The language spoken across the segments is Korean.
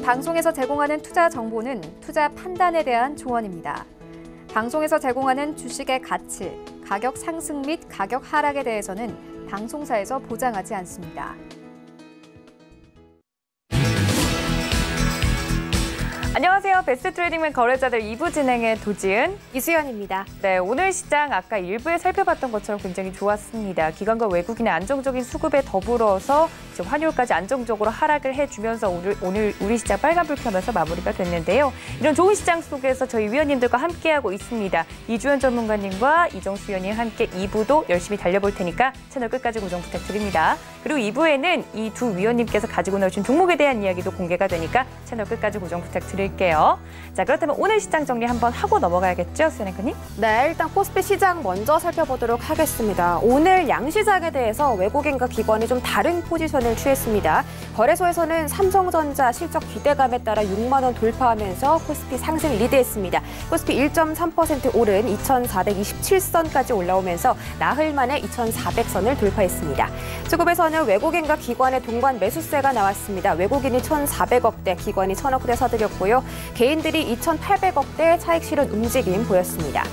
방송에서 제공하는 투자 정보는 투자 판단에 대한 조언입니다. 방송에서 제공하는 주식의 가치, 가격 상승 및 가격 하락에 대해서는 방송사에서 보장하지 않습니다. 안녕하세요. 베스트 트레이딩맨 거래자들 2부 진행의 도지은, 이수연입니다. 네, 오늘 시장 아까 1부에 살펴봤던 것처럼 굉장히 좋았습니다. 기관과 외국인의 안정적인 수급에 더불어서 이제 환율까지 안정적으로 하락을 해주면서 오늘 우리 시장 빨간불 켜면서 마무리가 됐는데요. 이런 좋은 시장 속에서 저희 위원님들과 함께하고 있습니다. 이주연 전문가님과 이정수 위원님 함께 2부도 열심히 달려볼 테니까 채널 끝까지 고정 부탁드립니다. 그리고 2부에는 이 두 위원님께서 가지고 나오신 종목에 대한 이야기도 공개가 되니까 채널 끝까지 고정 부탁드릴게요. 자, 그렇다면 오늘 시장 정리 한번 하고 넘어가야겠죠, 수연 앵커님? 네, 일단 코스피 시장 먼저 살펴보도록 하겠습니다. 오늘 양시장에 대해서 외국인과 기관이 좀 다른 포지션을 취했습니다. 거래소에서는 삼성전자 실적 기대감에 따라 6만 원 돌파하면서 코스피 상승 리드했습니다. 코스피 1.3% 오른 2,427선까지 올라오면서 나흘 만에 2,400선을 돌파했습니다. 수급에서는 외국인과 기관의 동반 매수세가 나왔습니다. 외국인이 1,400억대, 기관이 1,000억대 사들였고요. 개인들이 2,800억대 차익 실은 움직임 보였습니다.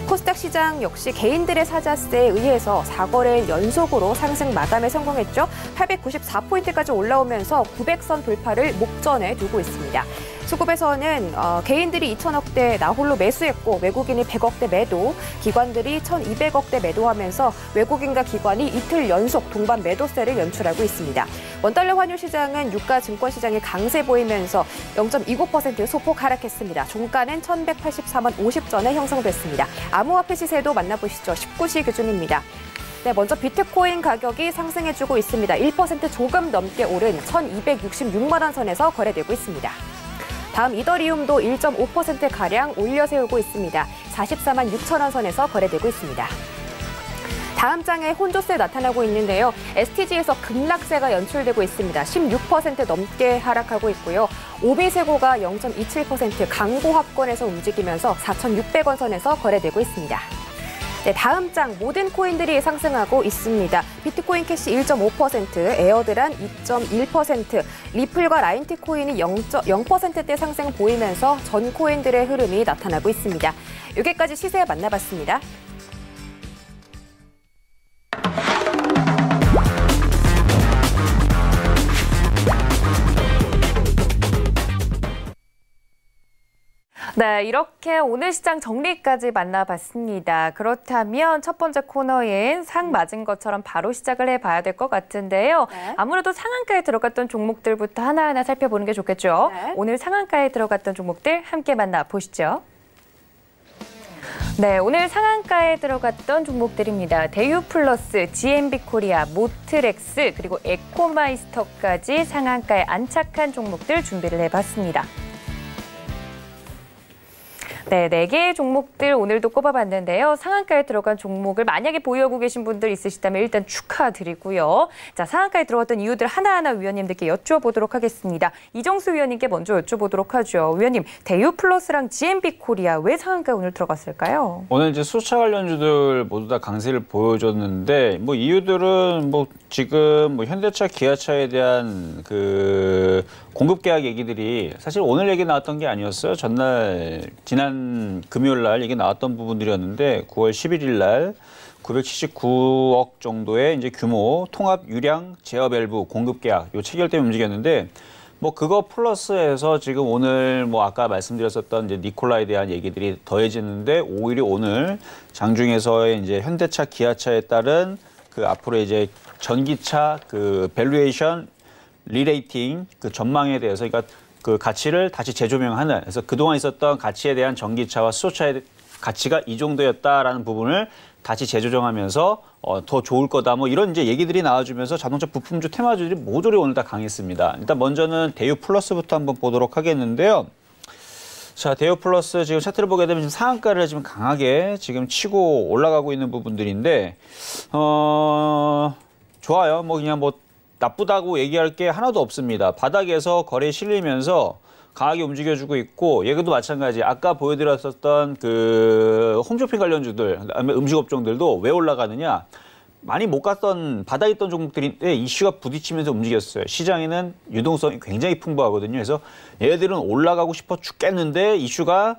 코스닥 시장 역시 개인들의 사자세에 의해서 4거래일 연속으로 상승 마감에 성공했죠. 894포인트까지 올라오면서 900선 돌파를 목전에 두고 있습니다. 수급에서는 개인들이 2,000억대 나홀로 매수했고 외국인이 100억대 매도, 기관들이 1,200억대 매도하면서 외국인과 기관이 이틀 연속 동반 매도세를 연출하고 있습니다. 원달러 환율 시장은 유가 증권 시장이 강세 보이면서 0.29% 소폭 하락했습니다. 종가는 1,184만 50전에 형성됐습니다. 암호화폐 시세도 만나보시죠. 19시 기준입니다. 네, 먼저 비트코인 가격이 상승해주고 있습니다. 1% 조금 넘게 오른 1,266만 원 선에서 거래되고 있습니다. 다음 이더리움도 1.5%가량 올려 세우고 있습니다. 44만 6천 원 선에서 거래되고 있습니다. 다음 장에 혼조세 나타나고 있는데요. STG에서 급락세가 연출되고 있습니다. 16% 넘게 하락하고 있고요. 오비세고가 0.27% 강보합권에서 움직이면서 4,600원 선에서 거래되고 있습니다. 네, 다음 장 모든 코인들이 상승하고 있습니다. 비트코인 캐시 1.5%, 에어드란 2.1%, 리플과 라인티 코인이 0.0%대 상승 보이면서 전 코인들의 흐름이 나타나고 있습니다. 여기까지 시세 만나봤습니다. 네, 이렇게 오늘 시장 정리까지 만나봤습니다. 그렇다면 첫 번째 코너인 상 맞은 것처럼 바로 시작을 해봐야 될 것 같은데요. 네. 아무래도 상한가에 들어갔던 종목들부터 하나하나 살펴보는 게 좋겠죠. 네. 오늘 상한가에 들어갔던 종목들 함께 만나보시죠. 네, 오늘 상한가에 들어갔던 종목들입니다. 대유플러스, GMB코리아, 모트렉스, 그리고 에코마이스터까지 상한가에 안착한 종목들 준비를 해봤습니다. 네, 4개의 종목들 오늘도 꼽아봤는데요. 상한가에 들어간 종목을 만약에 보유하고 계신 분들 있으시다면 일단 축하드리고요. 자, 상한가에 들어갔던 이유들 하나하나 위원님들께 여쭤보도록 하겠습니다. 이정수 위원님께 먼저 여쭤보도록 하죠. 위원님, 대유플러스랑 GMB코리아 왜 상한가에 오늘 들어갔을까요? 오늘 이제 수차 관련주들 모두 다 강세를 보여줬는데 뭐 이유들은 뭐 지금 뭐 현대차, 기아차에 대한 그 공급 계약 얘기들이 사실 오늘 얘기 나왔던 게 아니었어요. 전날 지난 금요일 날 얘기 나왔던 부분들이었는데 9월 11일 날 979억 정도의 이제 규모 통합 유량 제어 밸브 공급 계약 요 체결 때문에 움직였는데 뭐 그거 플러스해서 지금 오늘 뭐 아까 말씀드렸었던 이제 니콜라에 대한 얘기들이 더해지는데 오히려 오늘 장중에서의 이제 현대차, 기아차에 따른 그 앞으로 이제 전기차 그 밸류에이션 리레이팅 그 전망에 대해서 그러니까 그 가치를 다시 재조명하는 그래서 그동안 있었던 가치에 대한 전기차와 수소차의 가치가 이 정도였다라는 부분을 다시 재조정하면서 더 좋을 거다 뭐 이런 이제 얘기들이 나와주면서 자동차 부품주 테마주들이 모조리 오늘 다 강했습니다. 일단 먼저는 대유 플러스부터 한번 보도록 하겠는데요. 자, 대유 플러스 지금 차트를 보게 되면 지금 상한가를 지금 강하게 지금 치고 올라가고 있는 부분들인데 좋아요. 뭐 그냥 뭐 나쁘다고 얘기할 게 하나도 없습니다. 바닥에서 거래에 실리면서 강하게 움직여주고 있고 얘도 마찬가지. 아까 보여드렸었던 그 홈쇼핑 관련주들, 그다음에 음식업종들도 왜 올라가느냐? 많이 못 갔던 바닥에 있던 종목들인데 이슈가 부딪히면서 움직였어요. 시장에는 유동성이 굉장히 풍부하거든요. 그래서 얘들은 올라가고 싶어 죽겠는데 이슈가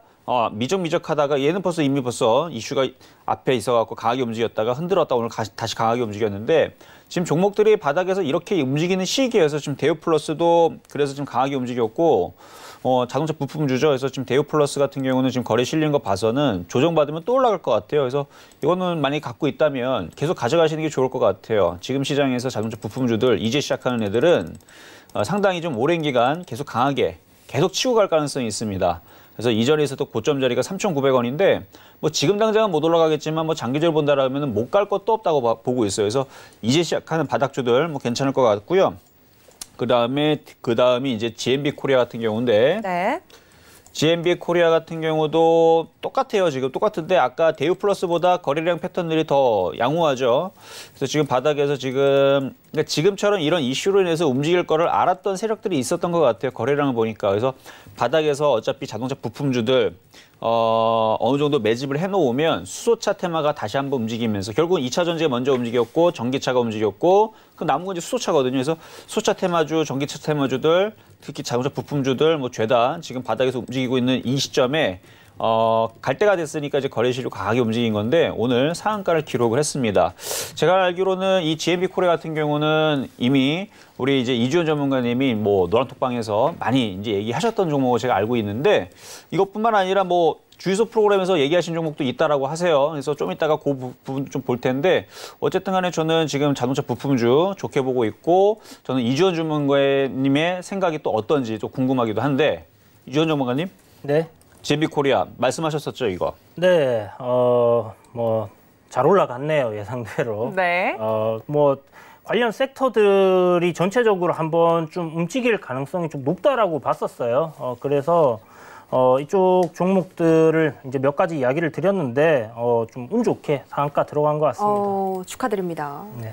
미적미적하다가 얘는 이미 벌써 이슈가 앞에 있어갖고 강하게 움직였다가 흔들었다 오늘 다시 강하게 움직였는데 지금 종목들이 바닥에서 이렇게 움직이는 시기여서 지금 대우플러스도 그래서 좀 강하게 움직였고 자동차 부품주죠. 그래서 지금 대우플러스 같은 경우는 지금 거래 실린 거 봐서는 조정받으면 또 올라갈 것 같아요. 그래서 이거는 만약에 갖고 있다면 계속 가져가시는 게 좋을 것 같아요. 지금 시장에서 자동차 부품주들 이제 시작하는 애들은 상당히 좀 오랜 기간 계속 강하게 계속 치고 갈 가능성이 있습니다. 그래서 이전에서도 고점 자리가 3,900원인데 뭐 지금 당장은 못 올라가겠지만 뭐 장기적으로 본다라면 못 갈 것도 없다고 보고 있어요. 그래서 이제 시작하는 바닥주들 뭐 괜찮을 것 같고요. 그다음이 이제 GMB 코리아 같은 경우인데 네. GMB 코리아 같은 경우도 똑같아요. 지금 똑같은데 아까 대우플러스보다 거래량 패턴들이 더 양호하죠. 그래서 지금 바닥에서 그러니까 지금처럼 이런 이슈로 인해서 움직일 거를 알았던 세력들이 있었던 것 같아요. 거래량을 보니까. 그래서 바닥에서 어차피 자동차 부품주들 어느 정도 매집을 해놓으면 수소차 테마가 다시 한번 움직이면서 결국은 2차 전지가 먼저 움직였고 전기차가 움직였고 그 남은 건 이제 수소차거든요. 그래서 수소차 테마주, 전기차 테마주들 특히 자동차 부품주들 뭐 죄다 지금 바닥에서 움직이고 있는 이 시점에 갈 때가 됐으니까 이제 거래실이 강하게 움직인 건데 오늘 상한가를 기록을 했습니다. 제가 알기로는 이 GMB 코리아 같은 경우는 이미 우리 이제 이주연 전문가님이 뭐 노란톡방에서 많이 이제 얘기하셨던 종목을 제가 알고 있는데 이것뿐만 아니라 뭐 주유소 프로그램에서 얘기하신 종목도 있다라고 하세요. 그래서 좀 이따가 그 부분 좀 볼 텐데 어쨌든 간에 저는 지금 자동차 부품주 좋게 보고 있고 저는 이주연 전문가님의 생각이 또 어떤지 좀 궁금하기도 한데 이주연 전문가님? 네. GMB 코리아 말씀하셨었죠, 이거? 네. 뭐 잘 올라갔네요, 예상대로. 네. 뭐 관련 섹터들이 전체적으로 한번 좀 움직일 가능성이 좀 높다라고 봤었어요. 그래서 이쪽 종목들을 이제 몇 가지 이야기를 드렸는데 좀 운 좋게 상한가 들어간 것 같습니다. 축하드립니다. 네.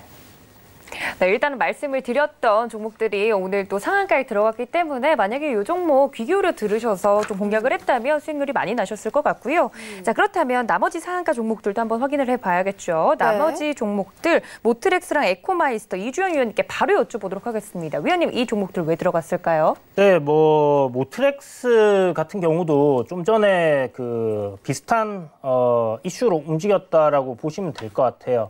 네, 일단은 말씀을 드렸던 종목들이 오늘 또 상한가에 들어갔기 때문에 만약에 이 종목 귀 기울여 들으셔서 좀 공략을 했다면 수익률이 많이 나셨을 것 같고요. 자, 그렇다면 나머지 상한가 종목들도 한번 확인을 해봐야겠죠. 나머지 종목들 모트렉스랑 에코마이스터 이주영 위원님께 바로 여쭤보도록 하겠습니다. 위원님, 이 종목들 왜 들어갔을까요? 네, 뭐 모트렉스 같은 경우도 좀 전에 그 비슷한 이슈로 움직였다라고 보시면 될 것 같아요.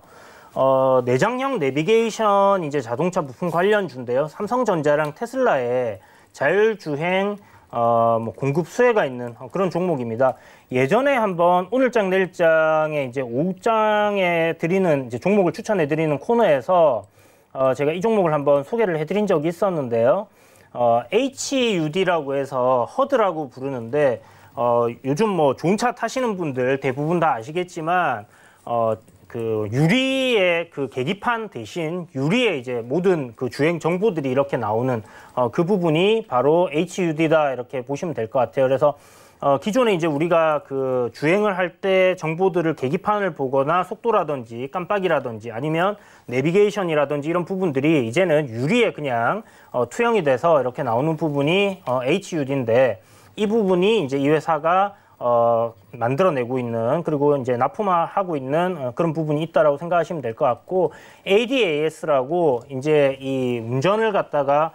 내장형 내비게이션 이제 자동차 부품 관련주인데요. 삼성전자랑 테슬라의 자율주행 뭐 공급 수혜가 있는 그런 종목입니다. 예전에 한번 오늘장 내일장에 이제 오후장에 드리는 이제 종목을 추천해 드리는 코너에서 제가 이 종목을 한번 소개를 해드린 적이 있었는데요. HUD라고 해서 허드라고 부르는데 요즘 뭐 좋은 차 타시는 분들 대부분 다 아시겠지만 그 유리의 그 계기판 대신 유리에 이제 모든 그 주행 정보들이 이렇게 나오는 그 부분이 바로 HUD다 이렇게 보시면 될 것 같아요. 그래서 기존에 이제 우리가 그 주행을 할 때 정보들을 계기판을 보거나 속도라든지 깜빡이라든지 아니면 내비게이션이라든지 이런 부분들이 이제는 유리에 그냥 투영이 돼서 이렇게 나오는 부분이 HUD인데 이 부분이 이제 이 회사가 만들어내고 있는 그리고 이제 납품하고 있는 그런 부분이 있다라고 생각하시면 될 것 같고 ADAS라고 이제 이 운전을 갖다가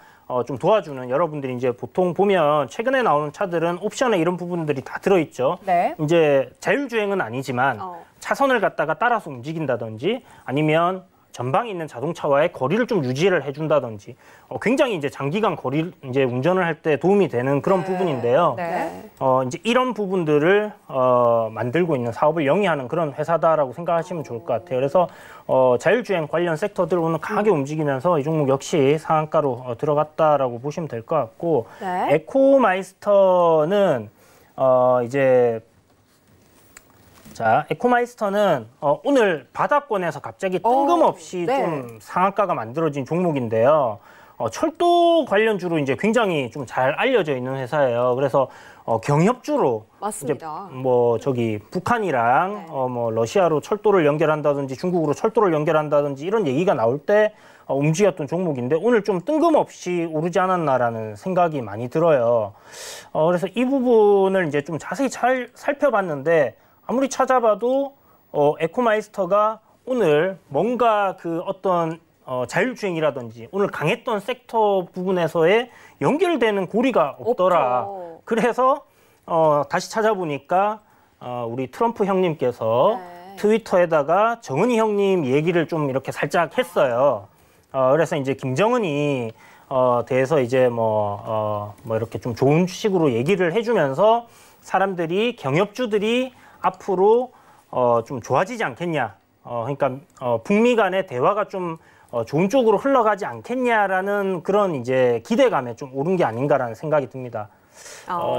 좀 도와주는 여러분들이 이제 보통 보면 최근에 나오는 차들은 옵션에 이런 부분들이 다 들어있죠. 네. 이제 자율주행은 아니지만 차선을 갖다가 따라서 움직인다든지 아니면 전방에 있는 자동차와의 거리를 좀 유지를 해준다든지 굉장히 이제 장기간 거리 이제 운전을 할 때 도움이 되는 그런 부분인데요. 네. 이제 이런 부분들을 만들고 있는 사업을 영위하는 그런 회사다라고 생각하시면 좋을 것 같아요. 그래서 자율주행 관련 섹터들 오늘 강하게 움직이면서 이 종목 역시 상한가로 들어갔다라고 보시면 될 것 같고 네. 에코마이스터는 이제 자, 에코마이스터는 오늘 바닥권에서 갑자기 뜬금없이 네. 좀 상한가가 만들어진 종목인데요. 철도 관련주로 이제 굉장히 좀 잘 알려져 있는 회사예요. 그래서 경협주로 맞습니다. 이제 뭐 저기 북한이랑 뭐 러시아로 철도를 연결한다든지 중국으로 철도를 연결한다든지 이런 얘기가 나올 때 움직였던 종목인데 오늘 좀 뜬금없이 오르지 않았나라는 생각이 많이 들어요. 그래서 이 부분을 이제 좀 자세히 잘 살펴봤는데 아무리 찾아봐도 에코마이스터가 오늘 뭔가 그 어떤 자율주행이라든지 오늘 강했던 섹터 부분에서의 연결되는 고리가 없더라. 없죠. 그래서 다시 찾아보니까 우리 트럼프 형님께서 트위터에다가 정은희 형님 얘기를 좀 이렇게 살짝 했어요. 그래서 이제 김정은이 대해서 이제 뭐 이렇게 좀 좋은 식으로 얘기를 해주면서 사람들이 경협주들이 앞으로 좀 좋아지지 않겠냐. 그러니까 북미 간의 대화가 좀 좋은 쪽으로 흘러가지 않겠냐라는 그런 이제 기대감에 좀 오른 게 아닌가라는 생각이 듭니다.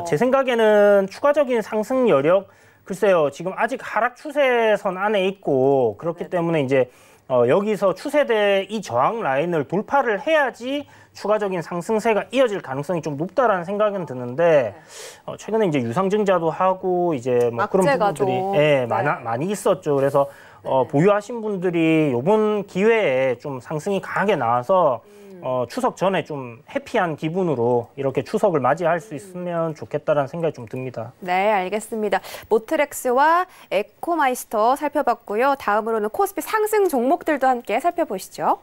제 생각에는 추가적인 상승 여력, 글쎄요, 지금 아직 하락 추세선 안에 있고 그렇기 때문에 이제 여기서 추세대 이 저항 라인을 돌파를 해야지 추가적인 상승세가 이어질 가능성이 좀 높다라는 생각은 드는데 최근에 이제 유상증자도 하고 이제 뭐 그런 부분들이 많이 있었죠. 그래서 보유하신 분들이 이번 기회에 좀 상승이 강하게 나와서 추석 전에 좀 해피한 기분으로 이렇게 추석을 맞이할 수 있으면 좋겠다라는 생각이 좀 듭니다. 네, 알겠습니다. 모트렉스와 에코마이스터 살펴봤고요. 다음으로는 코스피 상승 종목들도 함께 살펴보시죠.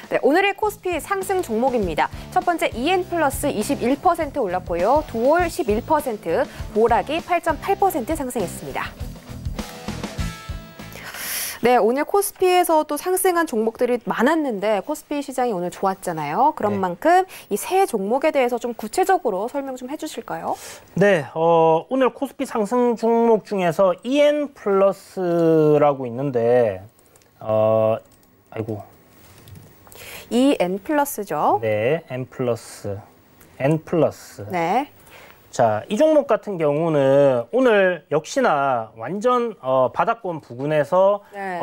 네, 오늘의 코스피 상승 종목입니다. 첫 번째 EN플러스 21% 올랐고요. 두올 11%, 보라기 8.8% 상승했습니다. 네, 오늘 코스피에서도 상승한 종목들이 많았는데 코스피 시장이 오늘 좋았잖아요. 그런 만큼 이 세 종목에 대해서 좀 구체적으로 설명 좀 해주실까요? 네, 오늘 코스피 상승 종목 중에서 EN플러스라고 있는데 EN플러스죠. 네, N플러스. 네. 자, 이 종목 같은 경우는 오늘 역시나 완전 바닥권 부근에서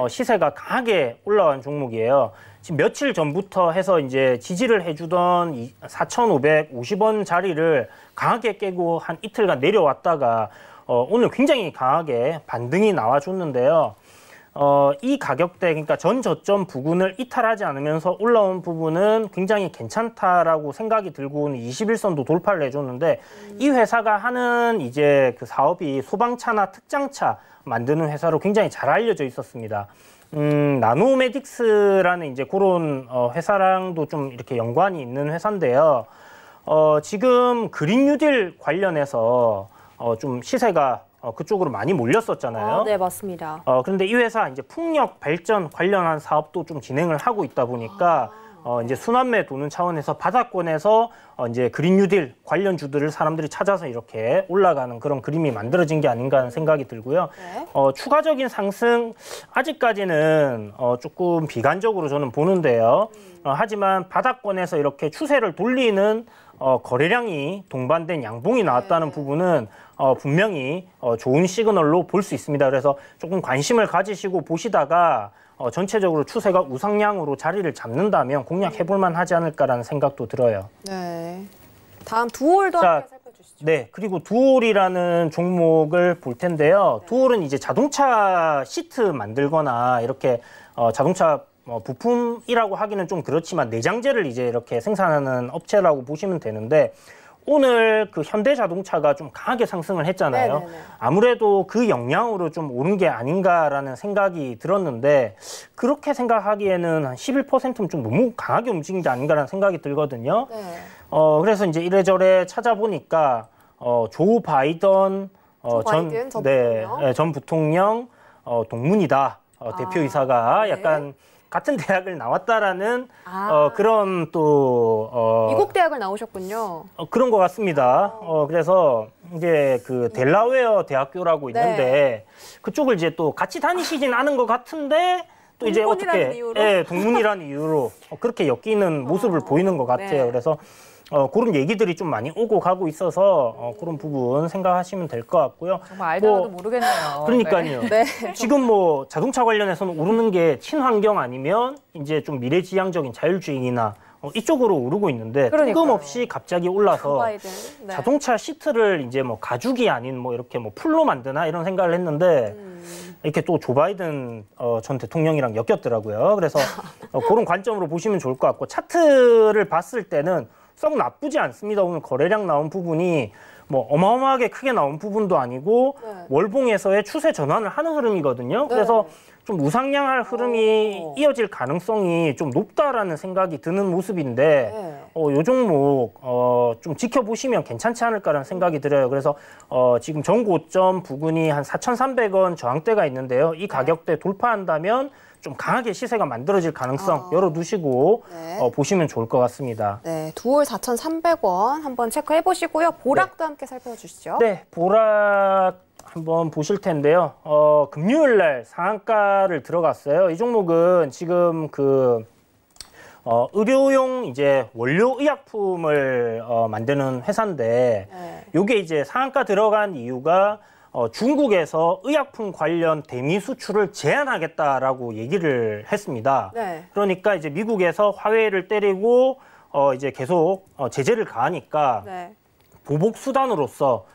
시세가 강하게 올라간 종목이에요. 지금 며칠 전부터 해서 이제 지지를 해주던 4,550원 자리를 강하게 깨고 한 이틀간 내려왔다가 오늘 굉장히 강하게 반등이 나와줬는데요. 이 가격대, 그러니까 전 저점 부근을 이탈하지 않으면서 올라온 부분은 굉장히 괜찮다라고 생각이 들고는 21선도 돌파를 해줬는데 이 회사가 하는 이제 그 사업이 소방차나 특장차 만드는 회사로 굉장히 잘 알려져 있었습니다. 나노메딕스라는 이제 그런 회사랑도 좀 이렇게 연관이 있는 회사인데요. 지금 그린 뉴딜 관련해서 좀 시세가 그쪽으로 많이 몰렸었잖아요. 네, 맞습니다. 그런데 이 회사 이제 풍력 발전 관련한 사업도 좀 진행을 하고 있다 보니까 이제 순환매 도는 차원에서 바닥권에서 이제 그린 뉴딜 관련주들을 사람들이 찾아서 이렇게 올라가는 그런 그림이 만들어진 게 아닌가 하는 생각이 들고요. 추가적인 상승 아직까지는 조금 비관적으로 저는 보는데요. 하지만 바닥권에서 이렇게 추세를 돌리는 거래량이 동반된 양봉이 나왔다는 부분은 분명히 좋은 시그널로 볼 수 있습니다. 그래서 조금 관심을 가지시고 보시다가 전체적으로 추세가 우상향으로 자리를 잡는다면 공략해볼만 하지 않을까라는 생각도 들어요. 네. 다음 두올도 함께 살펴주시죠. 네, 그리고 두올이라는 종목을 볼 텐데요. 두올은 이제 자동차 시트 만들거나 이렇게 자동차 부품이라고 하기는 좀 그렇지만 내장재를 이제 이렇게 생산하는 업체라고 보시면 되는데 오늘 그 현대자동차가 좀 강하게 상승을 했잖아요. 아무래도 그 영향으로 좀 오른 게 아닌가라는 생각이 들었는데 그렇게 생각하기에는 한 11%는 좀 너무 강하게 움직인 게 아닌가라는 생각이 들거든요. 그래서 이제 이래저래 찾아보니까 조 바이든 전 부통령 동문이다. 대표이사가 약간 같은 대학을 나왔다라는 그런 또 미국 대학을 나오셨군요. 그런 것 같습니다. 그래서 이제 그 델라웨어 대학교라고 있는데 그쪽을 이제 또 같이 다니시진 않은 것 같은데 또 이제 어떻게 동문이라는 이유로 그렇게 엮이는 모습을 보이는 것 같아요. 그래서 그런 얘기들이 좀 많이 오고 가고 있어서 그런 부분 생각하시면 될 것 같고요. 정말 알다가도 모르겠네요. 그러니까요. 지금 뭐 자동차 관련해서는 오르는 게 친환경 아니면 이제 좀 미래지향적인 자율주행이나 이쪽으로 오르고 있는데 뜬금없이 갑자기 올라서 자동차 시트를 이제 뭐 가죽이 아닌 뭐 이렇게 뭐 풀로 만드나 이런 생각을 했는데 이렇게 또 조 바이든 전 대통령이랑 엮였더라고요. 그래서 그런 관점으로 보시면 좋을 것 같고 차트를 봤을 때는 썩 나쁘지 않습니다. 오늘 거래량 나온 부분이 뭐 어마어마하게 크게 나온 부분도 아니고 월봉에서의 추세 전환을 하는 흐름이거든요. 그래서 좀 우상향할 흐름이 이어질 가능성이 좀 높다라는 생각이 드는 모습인데 요 종목 좀 지켜보시면 괜찮지 않을까라는 생각이 들어요. 그래서 지금 전고점 부근이 한 4,300원 저항대가 있는데요. 이 가격대 돌파한다면 좀 강하게 시세가 만들어질 가능성 열어두시고 보시면 좋을 것 같습니다. 네, 두올 4,300원 한번 체크해 보시고요. 보락도 함께 살펴주시죠. 네, 보락 한번 보실 텐데요. 금요일 날 상한가를 들어갔어요. 이 종목은 지금 의료용 이제 원료 의약품을 만드는 회사인데 요게 이제 상한가 들어간 이유가 중국에서 의약품 관련 대미 수출을 제한하겠다라고 얘기를 했습니다. 그러니까 이제 미국에서 화웨이를 때리고 이제 계속 제재를 가하니까 보복 수단으로서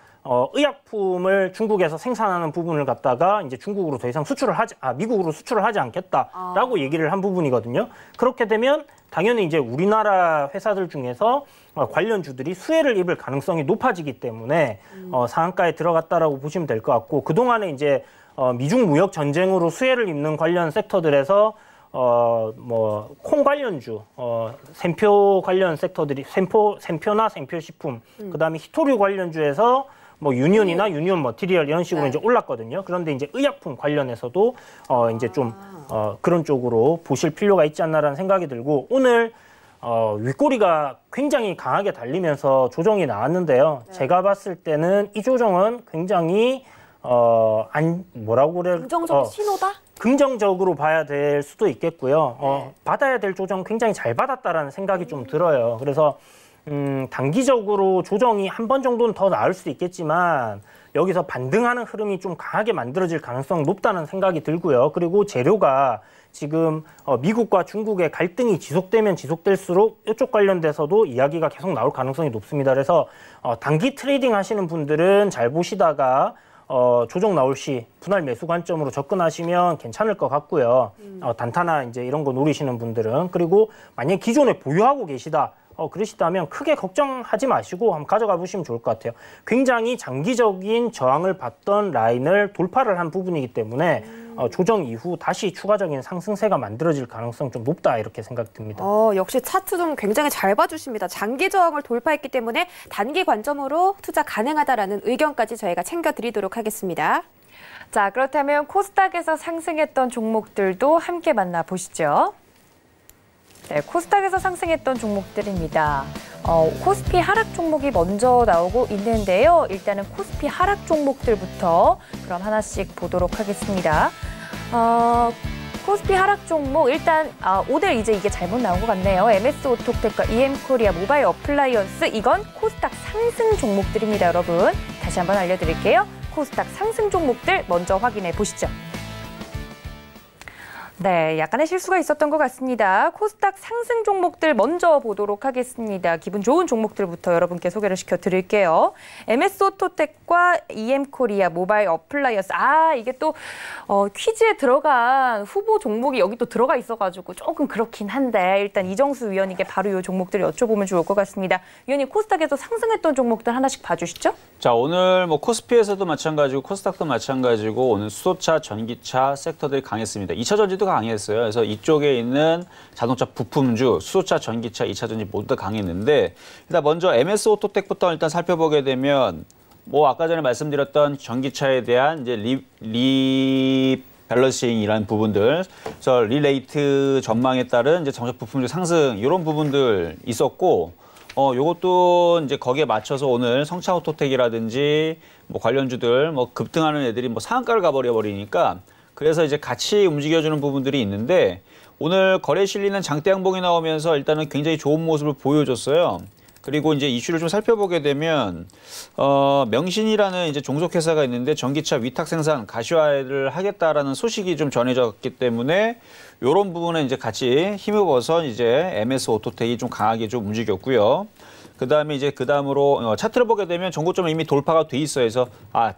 의약품을 중국에서 생산하는 부분을 갖다가 이제 중국으로 더 이상 미국으로 수출을 하지 않겠다라고 얘기를 한 부분이거든요. 그렇게 되면 당연히 이제 우리나라 회사들 중에서 관련주들이 수혜를 입을 가능성이 높아지기 때문에 상한가에 들어갔다라고 보시면 될 것 같고, 그동안에 이제 미중 무역 전쟁으로 수혜를 입는 관련 섹터들에서 콩 관련주, 샘표 관련 섹터들이 샘표나 샘표식품, 그다음에 히토류 관련주에서 유니온이나 유니온 머티리얼 이런 식으로 이제 올랐거든요. 그런데 이제 의약품 관련해서도 이제 좀 그런 쪽으로 보실 필요가 있지 않나라는 생각이 들고, 오늘 윗꼬리가 굉장히 강하게 달리면서 조정이 나왔는데요. 제가 봤을 때는 이 조정은 굉장히 긍정적인 신호다? 긍정적으로 봐야 될 수도 있겠고요. 받아야 될 조정 굉장히 잘 받았다라는 생각이 좀 들어요. 그래서 단기적으로 조정이 한 번 정도는 더 나을 수도 있겠지만 여기서 반등하는 흐름이 좀 강하게 만들어질 가능성이 높다는 생각이 들고요. 그리고 재료가 지금 미국과 중국의 갈등이 지속되면 지속될수록 이쪽 관련돼서도 이야기가 계속 나올 가능성이 높습니다. 그래서 단기 트레이딩 하시는 분들은 잘 보시다가 조정 나올 시 분할 매수 관점으로 접근하시면 괜찮을 것 같고요. 단타나 이제 이런 거 노리시는 분들은, 그리고 만약에 기존에 보유하고 계시다 그러시다면 크게 걱정하지 마시고 한번 가져가 보시면 좋을 것 같아요. 굉장히 장기적인 저항을 받던 라인을 돌파를 한 부분이기 때문에 조정 이후 다시 추가적인 상승세가 만들어질 가능성 좀 높다, 이렇게 생각이 듭니다. 역시 차트 좀 굉장히 잘 봐주십니다. 장기 저항을 돌파했기 때문에 단기 관점으로 투자 가능하다라는 의견까지 저희가 챙겨드리도록 하겠습니다. 자, 그렇다면 코스닥에서 상승했던 종목들도 함께 만나보시죠. 네, 코스닥에서 상승했던 종목들입니다. 코스피 하락 종목이 먼저 나오고 있는데요. 일단은 코스피 하락 종목들부터 그럼 하나씩 보도록 하겠습니다. 코스피 하락 종목 일단 오늘 이제 이게 잘못 나온 것 같네요. MS 오토텍과 EM코리아 모바일 어플라이언스, 이건 코스닥 상승 종목들입니다, 여러분. 다시 한번 알려드릴게요. 코스닥 상승 종목들 먼저 확인해 보시죠. 네, 약간의 실수가 있었던 것 같습니다. 코스닥 상승 종목들 먼저 보도록 하겠습니다. 기분 좋은 종목들부터 여러분께 소개를 시켜드릴게요. MS 오토텍과 EM코리아 모바일 어플라이언스. 이게 또 퀴즈에 들어간 후보 종목이 여기 또 들어가 있어가지고 조금 그렇긴 한데, 일단 이정수 위원님께 바로 이 종목들을 여쭤보면 좋을 것 같습니다. 위원님, 코스닥에서 상승했던 종목들 하나씩 봐주시죠. 자, 오늘 코스피에서도 마찬가지고 코스닥도 마찬가지고 오늘 수소차, 전기차 섹터들이 강했습니다. 2차 전지도 강했어요. 그래서 이쪽에 있는 자동차 부품주, 수소차, 전기차, 2차 전지 모두 다 강했는데, 일단 먼저 MS 오토텍부터 일단 살펴보게 되면 아까 전에 말씀드렸던 전기차에 대한 이제 리밸런싱이라는 부분들, 그래서 릴레이트 전망에 따른 이제 자동차 부품주 상승 이런 부분들 있었고, 요것도 이제 거기에 맞춰서 오늘 성차 오토텍이라든지 관련주들 급등하는 애들이 상한가를 가버려 버리니까, 그래서 이제 같이 움직여주는 부분들이 있는데, 오늘 거래 실리는 장대 양봉이 나오면서 일단은 굉장히 좋은 모습을 보여줬어요. 그리고 이제 이슈를 좀 살펴보게 되면 명신이라는 이제 종속회사가 있는데 전기차 위탁 생산 가시화를 하겠다라는 소식이 좀 전해졌기 때문에 이런 부분은 이제 같이 힘입어서 이제 MS 오토텍이 좀 강하게 좀 움직였고요. 그다음에 이제 그다음으로 차트를 보게 되면 정고점은 이미 돌파가 돼 있어요. 그래서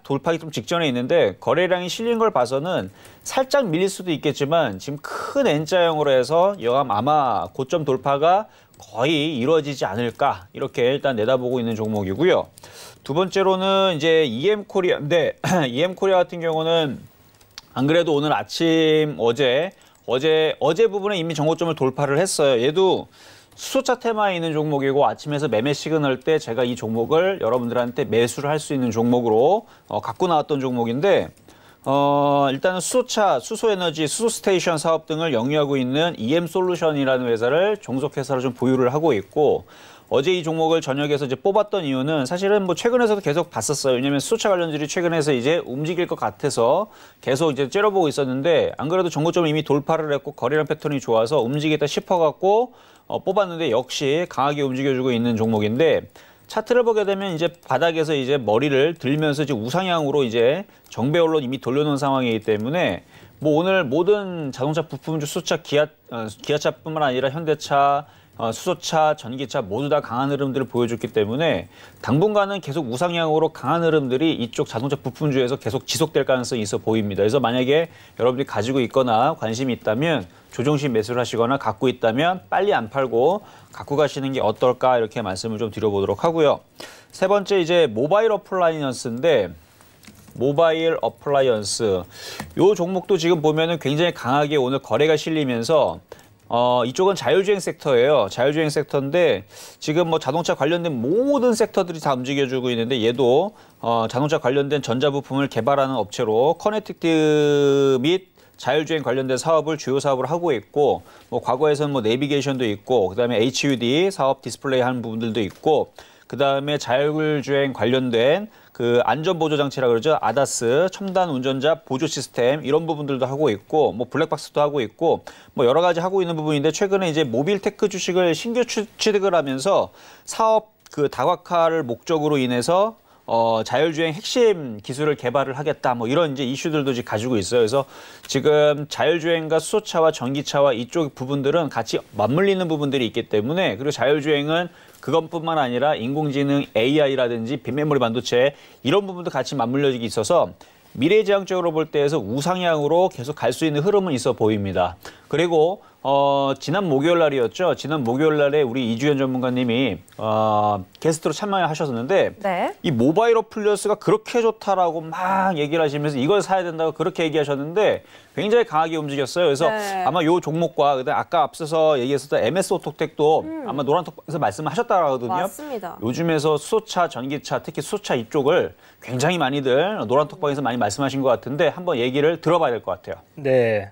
돌파기 좀 직전에 있는데 거래량이 실린 걸 봐서는 살짝 밀릴 수도 있겠지만 지금 큰 N자형으로 해서 여암 아마 고점 돌파가 거의 이루어지지 않을까, 이렇게 일단 내다보고 있는 종목이고요. 두 번째로는 이제 EM코리아인데 EM코리아 같은 경우는 안 그래도 오늘 아침 어제 부분에 이미 정고점을 돌파를 했어요. 얘도 수소차 테마에 있는 종목이고 아침에서 매매 시그널 때 제가 이 종목을 여러분들한테 매수를 할 수 있는 종목으로 갖고 나왔던 종목인데 일단은 수소차, 수소에너지, 수소스테이션 사업 등을 영위하고 있는 EM솔루션이라는 회사를 종속회사로 좀 보유를 하고 있고 어제 이 종목을 저녁에서 이제 뽑았던 이유는 사실은 뭐 최근에서도 계속 봤었어요. 왜냐면 수소차 관련주들이 최근에서 이제 움직일 것 같아서 계속 이제 째려보고 있었는데 안 그래도 정고점을 이미 돌파를 했고 거래량 패턴이 좋아서 움직이겠다 싶어갖고 뽑았는데 역시 강하게 움직여주고 있는 종목인데 차트를 보게 되면 이제 바닥에서 이제 머리를 들면서 이제 우상향으로 이제 정배열로 이미 돌려놓은 상황이기 때문에 뭐 오늘 모든 자동차 부품주 수소차 기아차뿐만 아니라 현대차 수소차, 전기차 모두 다 강한 흐름들을 보여줬기 때문에 당분간은 계속 우상향으로 강한 흐름들이 이쪽 자동차 부품주에서 계속 지속될 가능성이 있어 보입니다. 그래서 만약에 여러분들이 가지고 있거나 관심이 있다면 조정식 매수를 하시거나 갖고 있다면 빨리 안 팔고 갖고 가시는 게 어떨까 이렇게 말씀을 좀 드려보도록 하고요. 세 번째 이제 모바일 어플라이언스인데 모바일 어플라이언스 요 종목도 지금 보면은 굉장히 강하게 오늘 거래가 실리면서 이쪽은 자율주행 섹터예요. 자율주행 섹터인데 지금 뭐 자동차 관련된 모든 섹터들이 다 움직여주고 있는데 얘도 자동차 관련된 전자부품을 개발하는 업체로 커넥티드 및 자율주행 관련된 사업을 주요 사업을 하고 있고 뭐 과거에서는 뭐 내비게이션도 있고 그다음에 HUD 사업 디스플레이 하는 부분들도 있고 그다음에 자율주행 관련된 그 안전보조 장치라 그러죠. 아다스, 첨단 운전자 보조 시스템 이런 부분들도 하고 있고 뭐 블랙박스도 하고 있고 뭐 여러 가지 하고 있는 부분인데 최근에 이제 모빌 테크 주식을 신규 취득을 하면서 사업 그 다각화를 목적으로 인해서 자율주행 핵심 기술을 개발을 하겠다 뭐 이런 이제 이슈들도 지금 가지고 있어요. 그래서 지금 자율주행과 수소차와 전기차와 이쪽 부분들은 같이 맞물리는 부분들이 있기 때문에 그리고 자율주행은 그것뿐만 아니라 인공지능 AI라든지 빈메모리 반도체 이런 부분도 같이 맞물려지기 있어서 미래지향적으로 볼 때에서 우상향으로 계속 갈 수 있는 흐름은 있어 보입니다. 그리고 지난 목요일 날이었죠. 지난 목요일 날에 우리 이주연 전문가님이 게스트로 참여하셨었는데 네. 이 모바일 어플리언스가 그렇게 좋다라고 막 얘기를 하시면서 이걸 사야 된다고 그렇게 얘기하셨는데 굉장히 강하게 움직였어요. 그래서 네. 아마 요 종목과 그다음에 아까 앞서서 얘기했었던 MS 오토텍도 아마 노란톡에서 말씀하셨다고 하거든요. 맞습니다. 요즘에서 수소차, 전기차, 특히 수소차 이쪽을 굉장히 많이들 노란톡방에서 많이 말씀하신 것 같은데 한번 얘기를 들어봐야 될 것 같아요. 네.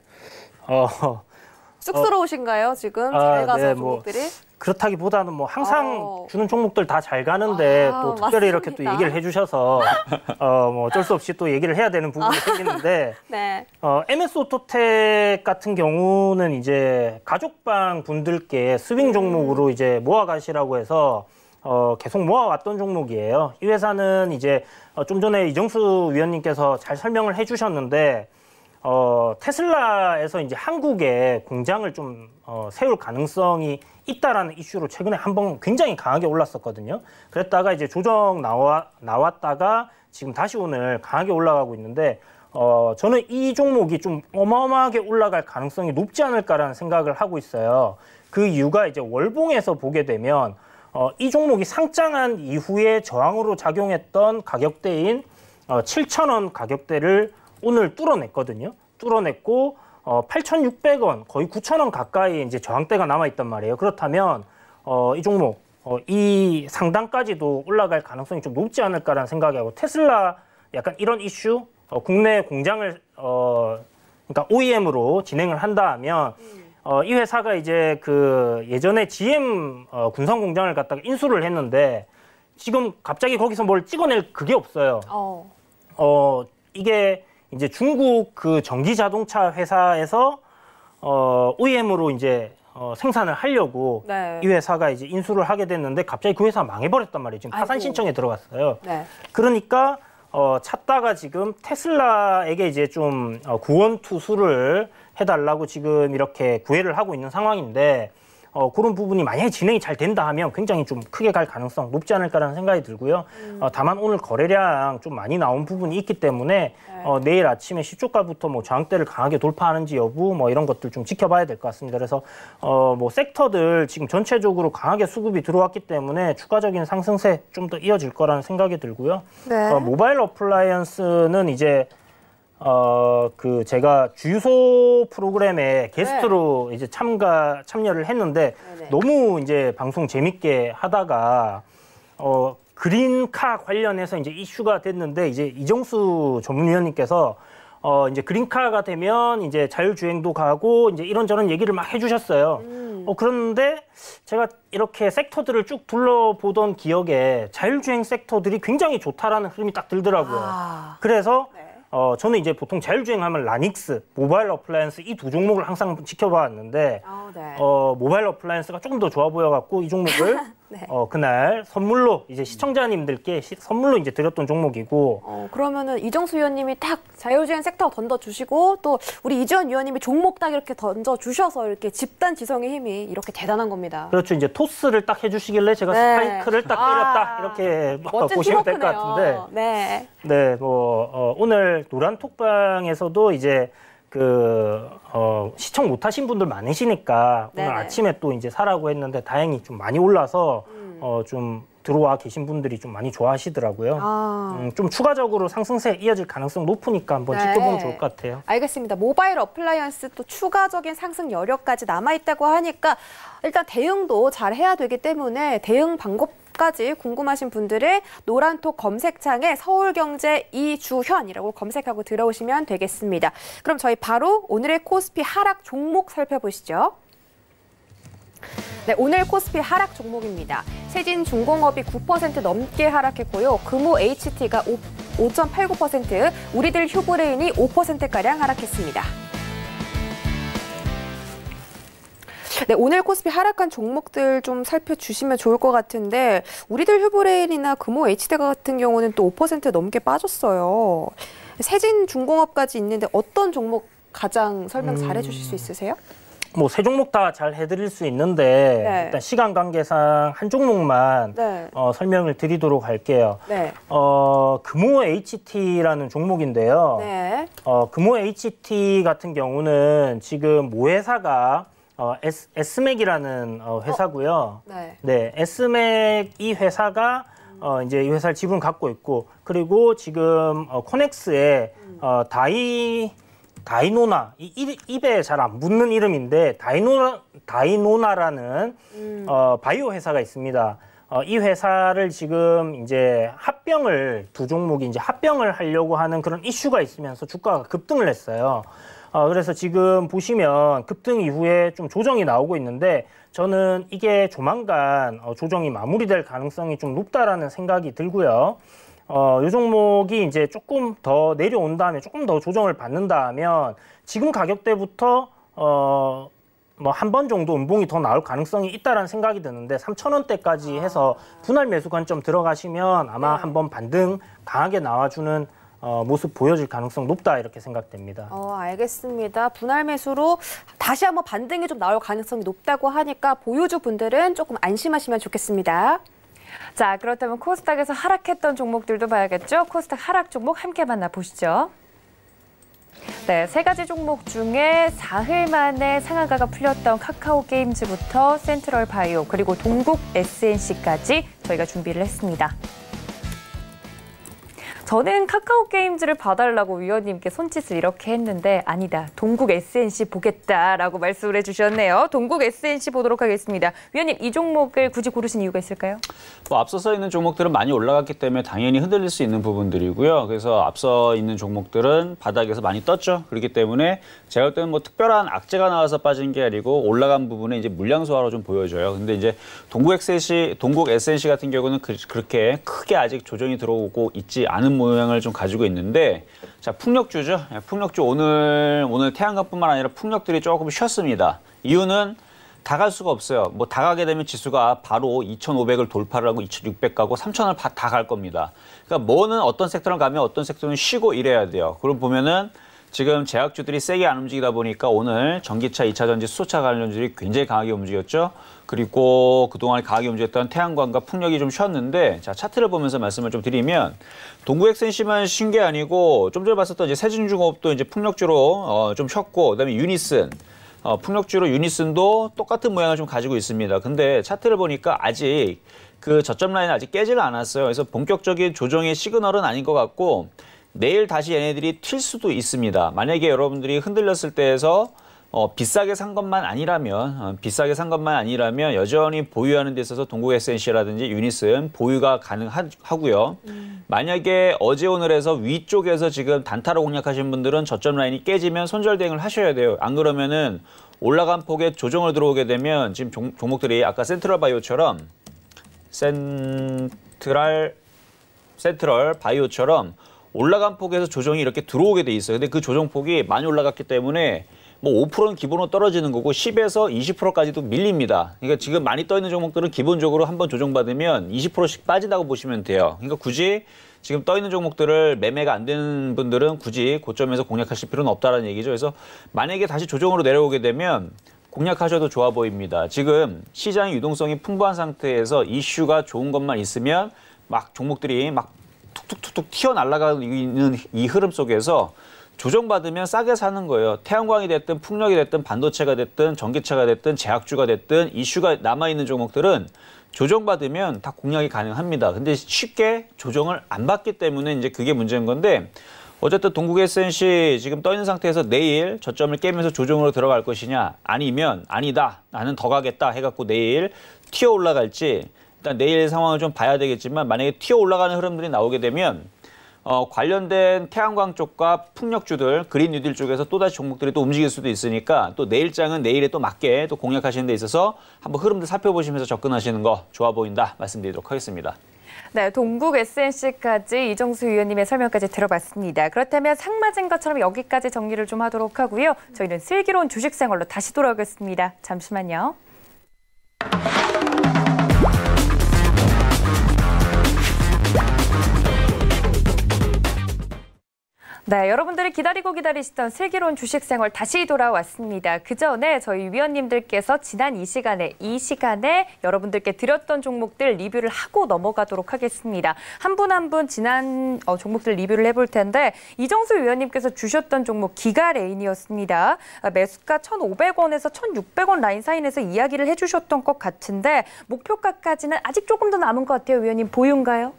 쑥스러우신가요, 지금? 잘 가서 네, 종목들이? 그렇다기보다는 뭐 항상 주는 종목들 다 잘 가는데 또 특별히 이렇게 또 맞습니다. 얘기를 해주셔서 뭐 어쩔 수 없이 또 얘기를 해야 되는 부분이 생기는데 네. MS 오토텍 같은 경우는 이제 가족방 분들께 스윙 종목으로 이제 모아가시라고 해서 계속 모아왔던 종목이에요. 이 회사는 이제 좀 전에 이정수 위원님께서 잘 설명을 해주셨는데 테슬라에서 이제 한국에 공장을 좀 세울 가능성이 있다라는 이슈로 최근에 한번 굉장히 강하게 올랐었거든요. 그랬다가 이제 조정 나왔다가 지금 다시 오늘 강하게 올라가고 있는데 저는 이 종목이 좀 어마어마하게 올라갈 가능성이 높지 않을까라는 생각을 하고 있어요. 그 이유가 이제 월봉에서 보게 되면 이 종목이 상장한 이후에 저항으로 작용했던 가격대인 7,000원 가격대를 오늘 뚫어냈거든요. 뚫어냈고 8,600원, 거의 9,000원 가까이 이제 저항대가 남아 있단 말이에요. 그렇다면 이 종목 이 상단까지도 올라갈 가능성이 좀 높지 않을까라는 생각이 하고 테슬라 약간 이런 이슈 국내 공장을 그러니까 OEM으로 진행을 한다 하면 이 회사가 이제 그 예전에 GM 군산 공장을 갖다가 인수를 했는데 지금 갑자기 거기서 뭘 찍어낼 그게 없어요. 이게 이제 중국 그 전기 자동차 회사에서 OEM으로 이제 생산을 하려고 네. 이 회사가 이제 인수를 하게 됐는데 갑자기 그 회사가 망해버렸단 말이에요. 지금 파산 아이고. 신청에 들어갔어요. 네. 그러니까 찾다가 지금 테슬라에게 이제 좀 구원 투수를 해달라고 지금 이렇게 구애를 하고 있는 상황인데 그런 부분이 만약에 진행이 잘 된다 하면 굉장히 좀 크게 갈 가능성 높지 않을까라는 생각이 들고요. 다만 오늘 거래량 좀 많이 나온 부분이 있기 때문에 내일 아침에 시초가부터 뭐 저항대를 강하게 돌파하는지 여부 뭐 이런 것들 좀 지켜봐야 될 것 같습니다. 그래서 뭐 섹터들 지금 전체적으로 강하게 수급이 들어왔기 때문에 추가적인 상승세 좀 더 이어질 거라는 생각이 들고요. 네. 모바일 어플라이언스는 이제 제가 주유소 프로그램에 게스트로 이제 참여를 했는데 네네. 너무 이제 방송 재밌게 하다가 그린카 관련해서 이제 이슈가 됐는데 이제 이정수 전문위원님께서 이제 그린카가 되면 이제 자율주행도 가고 이제 이런저런 얘기를 막 해주셨어요. 그런데 제가 이렇게 섹터들을 쭉 둘러보던 기억에 자율주행 섹터들이 굉장히 좋다라는 흐름이 딱 들더라고요. 그래서 저는 이제 보통 자율주행하면 라닉스, 모바일 어플라이언스 이 두 종목을 항상 지켜봐왔는데 네. 모바일 어플라이언스가 조금 더 좋아 보여갖고 이 종목을 네. 그날 선물로 이제 시청자님들께 선물로 이제 드렸던 종목이고. 그러면은 이정수 위원님이 딱 자율주행 섹터 던져주시고 또 우리 이지원 위원님이 종목 딱 이렇게 던져주셔서 이렇게 집단 지성의 힘이 이렇게 대단한 겁니다. 그렇죠. 이제 토스를 딱 해주시길래 제가 네. 스파이크를 딱 때렸다 이렇게 멋진 보시면 될 것 팀워크네요. 같은데. 네. 네, 오늘 노란 톡방에서도 이제 시청 못하신 분들 많으시니까 네네. 오늘 아침에 또 이제 사라고 했는데 다행히 좀 많이 올라서 좀 들어와 계신 분들이 좀 많이 좋아하시더라고요. 좀 추가적으로 상승세 이어질 가능성 높으니까 한번 네. 지켜보면 좋을 것 같아요. 알겠습니다. 모바일 어플라이언스 또 추가적인 상승 여력까지 남아있다고 하니까 일단 대응도 잘 해야 되기 때문에 대응 방법까지 궁금하신 분들은 노란톡 검색창에 서울경제 이주현이라고 검색하고 들어오시면 되겠습니다. 그럼 저희 바로 오늘의 코스피 하락 종목 살펴보시죠. 네, 오늘 코스피 하락 종목입니다. 세진중공업이 9% 넘게 하락했고요. 금호 HT가 5.89%, 우리들 휴브레인이 5%가량 하락했습니다. 네, 오늘 코스피 하락한 종목들 좀 살펴주시면 좋을 것 같은데 우리들 휴브레인이나 금호 HT 같은 경우는 또 5% 넘게 빠졌어요. 세진중공업까지 있는데 어떤 종목 가장 설명 잘 해주실 수 있으세요? 세 종목 다 잘 해드릴 수 있는데 네. 일단 시간 관계상 한 종목만 네. 설명을 드리도록 할게요. 네. 금호 HT라는 종목인데요. 네. 금호 HT 같은 경우는 지금 모회사가 S맥이라는 회사고요. 네. 네, S맥 이 회사가 이제 이 회사를 지분 갖고 있고, 그리고 지금 코넥스에 다이노나, 입에 잘 안 붙는 이름인데 다이노나라는 바이오 회사가 있습니다. 이 회사를 지금 이제 두 종목이 이제 합병을 하려고 하는 그런 이슈가 있으면서 주가가 급등을 했어요. 그래서 지금 보시면 급등 이후에 좀 조정이 나오고 있는데 저는 이게 조만간 조정이 마무리될 가능성이 좀 높다라는 생각이 들고요. 이 종목이 이제 조금 더 내려온 다음에 조금 더 조정을 받는다 하면 지금 가격대부터 한 번 정도 음봉이 더 나올 가능성이 있다라는 생각이 드는데 3,000원대까지 해서 분할 매수 관점 들어가시면 아마 한번 반등 강하게 나와주는 모습 보여질 가능성 높다 이렇게 생각됩니다. 알겠습니다. 분할 매수로 다시 한번 반등이 좀 나올 가능성이 높다고 하니까 보유주 분들은 조금 안심하시면 좋겠습니다. 자, 그렇다면 코스닥에서 하락했던 종목들도 봐야겠죠? 코스닥 하락 종목 함께 만나보시죠. 네, 세 가지 종목 중에 사흘 만에 상한가가 풀렸던 카카오 게임즈부터 센트럴 바이오 그리고 동국 SNC까지 저희가 준비를 했습니다. 저는 카카오 게임즈를 봐달라고 위원님께 손짓을 이렇게 했는데 아니다. 동국 SNC 보겠다라고 말씀을 해주셨네요. 동국 SNC 보도록 하겠습니다. 위원님, 이 종목을 굳이 고르신 이유가 있을까요? 앞서서 있는 종목들은 많이 올라갔기 때문에 당연히 흔들릴 수 있는 부분들이고요. 그래서 앞서 있는 종목들은 바닥에서 많이 떴죠. 그렇기 때문에 제가 볼 때는 특별한 악재가 나와서 빠진 게 아니고 올라간 부분에 이제 물량 소화로 좀 보여져요. 근데 이제 동국 SNC 같은 경우는 그렇게 크게 아직 조정이 들어오고 있지 않은 모양을 좀 가지고 있는데, 자, 풍력주죠. 풍력주 오늘 태양광뿐만 아니라 풍력들이 조금 쉬었습니다. 이유는 다 갈 수가 없어요. 다 가게 되면 지수가 바로 2,500을 돌파를 하고 2,600 가고 3,000을 다 갈 겁니다. 그러니까 뭐는 어떤 섹터를 가면 어떤 섹터는 쉬고 이래야 돼요. 그럼 보면은 지금 제약주들이 세게 안 움직이다 보니까 오늘 전기차, 2차 전지, 수소차 관련주들이 굉장히 강하게 움직였죠. 그리고 그동안 강하게 움직였던 태양광과 풍력이 좀 쉬었는데, 자, 차트를 보면서 말씀을 좀 드리면 동국 SNC만 쉰 게 아니고 좀 전에 봤었던 이제 세진중공업도 이제 풍력주로 좀 쉬었고, 그다음에 유니슨, 풍력주로 유니슨도 똑같은 모양을 좀 가지고 있습니다. 근데 차트를 보니까 아직 그 저점 라인은 아직 깨지를 않았어요. 그래서 본격적인 조정의 시그널은 아닌 것 같고, 내일 다시 얘네들이 튈 수도 있습니다. 만약에 여러분들이 흔들렸을 때에서 비싸게 산 것만 아니라면 여전히 보유하는 데 있어서 동국 SNC라든지 유니슨 보유가 가능하고요. 만약에 어제 오늘 해서 위쪽에서 지금 단타로 공략하신 분들은 저점 라인이 깨지면 손절 대응을 하셔야 돼요. 안 그러면은 올라간 폭에 조정을 들어오게 되면 지금 종목들이 아까 센트럴 바이오처럼 센트럴 바이오처럼 올라간 폭에서 조정이 이렇게 들어오게 돼 있어요. 근데 그 조정폭이 많이 올라갔기 때문에 뭐 5%는 기본으로 떨어지는 거고 10에서 20%까지도 밀립니다. 그러니까 지금 많이 떠 있는 종목들은 기본적으로 한번 조정받으면 20%씩 빠진다고 보시면 돼요. 그러니까 굳이 지금 떠 있는 종목들을 매매가 안 되는 분들은 굳이 고점에서 공략하실 필요는 없다라는 얘기죠. 그래서 만약에 다시 조정으로 내려오게 되면 공략하셔도 좋아 보입니다. 지금 시장의 유동성이 풍부한 상태에서 이슈가 좋은 것만 있으면 막 종목들이 막 툭툭툭툭 튀어날아가는 이 흐름 속에서 조정받으면 싸게 사는 거예요. 태양광이 됐든 풍력이 됐든 반도체가 됐든 전기차가 됐든 제약주가 됐든 이슈가 남아있는 종목들은 조정받으면 다 공략이 가능합니다. 근데 쉽게 조정을 안 받기 때문에 이제 그게 문제인 건데 어쨌든 동국 SNC 지금 떠 있는 상태에서 내일 저점을 깨면서 조정으로 들어갈 것이냐 아니면 아니다 나는 더 가겠다 해갖고 내일 튀어 올라갈지 일단 내일 상황을 좀 봐야 되겠지만 만약에 튀어 올라가는 흐름들이 나오게 되면 관련된 태양광 쪽과 풍력주들, 그린 뉴딜 쪽에서 또다시 종목들이 또 움직일 수도 있으니까 또 내일장은 내일에 또 맞게 또 공략하시는 데 있어서 한번 흐름들 살펴보시면서 접근하시는 거 좋아 보인다 말씀드리도록 하겠습니다. 네, 동국 SNC까지 이정수 위원님의 설명까지 들어봤습니다. 그렇다면 상 맞은 것처럼 여기까지 정리를 좀 하도록 하고요. 저희는 슬기로운 주식생활로 다시 돌아오겠습니다. 잠시만요. 네, 여러분들이 기다리고 기다리시던 슬기로운 주식생활 다시 돌아왔습니다. 그 전에 저희 위원님들께서 지난 이 시간에 여러분들께 드렸던 종목들 리뷰를 하고 넘어가도록 하겠습니다. 한 분 한 분 지난 종목들 리뷰를 해볼 텐데 이정수 위원님께서 주셨던 종목 기가레인이었습니다. 매수가 1,500원에서 1,600원 라인 사이에서 이야기를 해주셨던 것 같은데 목표가까지는 아직 조금 더 남은 것 같아요. 위원님 보유인가요?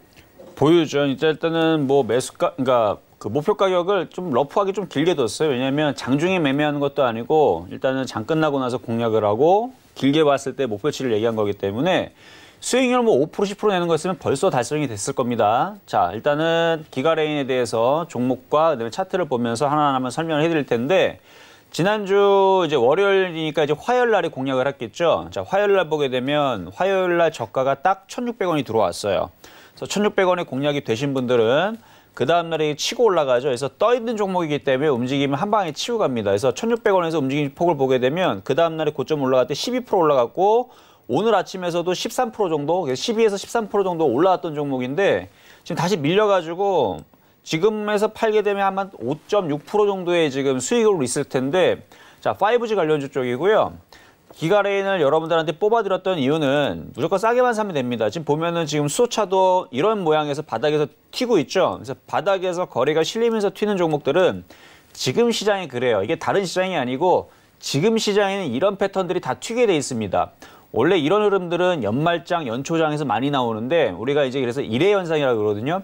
보유죠. 일단은 뭐 매수가, 그러니까 그 목표 가격을 좀 러프하게 좀 길게 뒀어요. 왜냐하면 장중에 매매하는 것도 아니고 일단은 장 끝나고 나서 공략을 하고 길게 봤을 때 목표치를 얘기한 거기 때문에 수익률 뭐 5%, 10% 내는 거였으면 벌써 달성이 됐을 겁니다. 자, 일단은 기가레인에 대해서 종목과 그다음에 차트를 보면서 하나하나 설명을 해드릴 텐데 지난주 이제 월요일이니까 이제 화요일 날에 공략을 했겠죠. 자, 화요일 날 보게 되면 화요일 날 저가가 딱 1,600원이 들어왔어요. 그래서 1,600원에 공략이 되신 분들은 그 다음날에 치고 올라가죠. 그래서 떠있는 종목이기 때문에 움직이면 한 방에 치고 갑니다. 그래서 1,600원에서 움직임 폭을 보게 되면 그 다음날에 고점 올라갈 때 12% 올라갔고 오늘 아침에서도 13% 정도, 12에서 13% 정도 올라왔던 종목인데 지금 다시 밀려가지고 지금에서 팔게 되면 한 5.6% 정도의 지금 수익으로 있을 텐데 자, 5G 관련주 쪽이고요. 기가레인을 여러분들한테 뽑아드렸던 이유는 무조건 싸게만 사면 됩니다. 지금 보면은 지금 수소차도 이런 모양에서 바닥에서 튀고 있죠. 그래서 바닥에서 거래가 실리면서 튀는 종목들은 지금 시장이 그래요. 이게 다른 시장이 아니고 지금 시장에는 이런 패턴들이 다 튀게 돼 있습니다. 원래 이런 흐름들은 연말장, 연초장에서 많이 나오는데 우리가 이제 그래서 일회 현상이라고 그러거든요.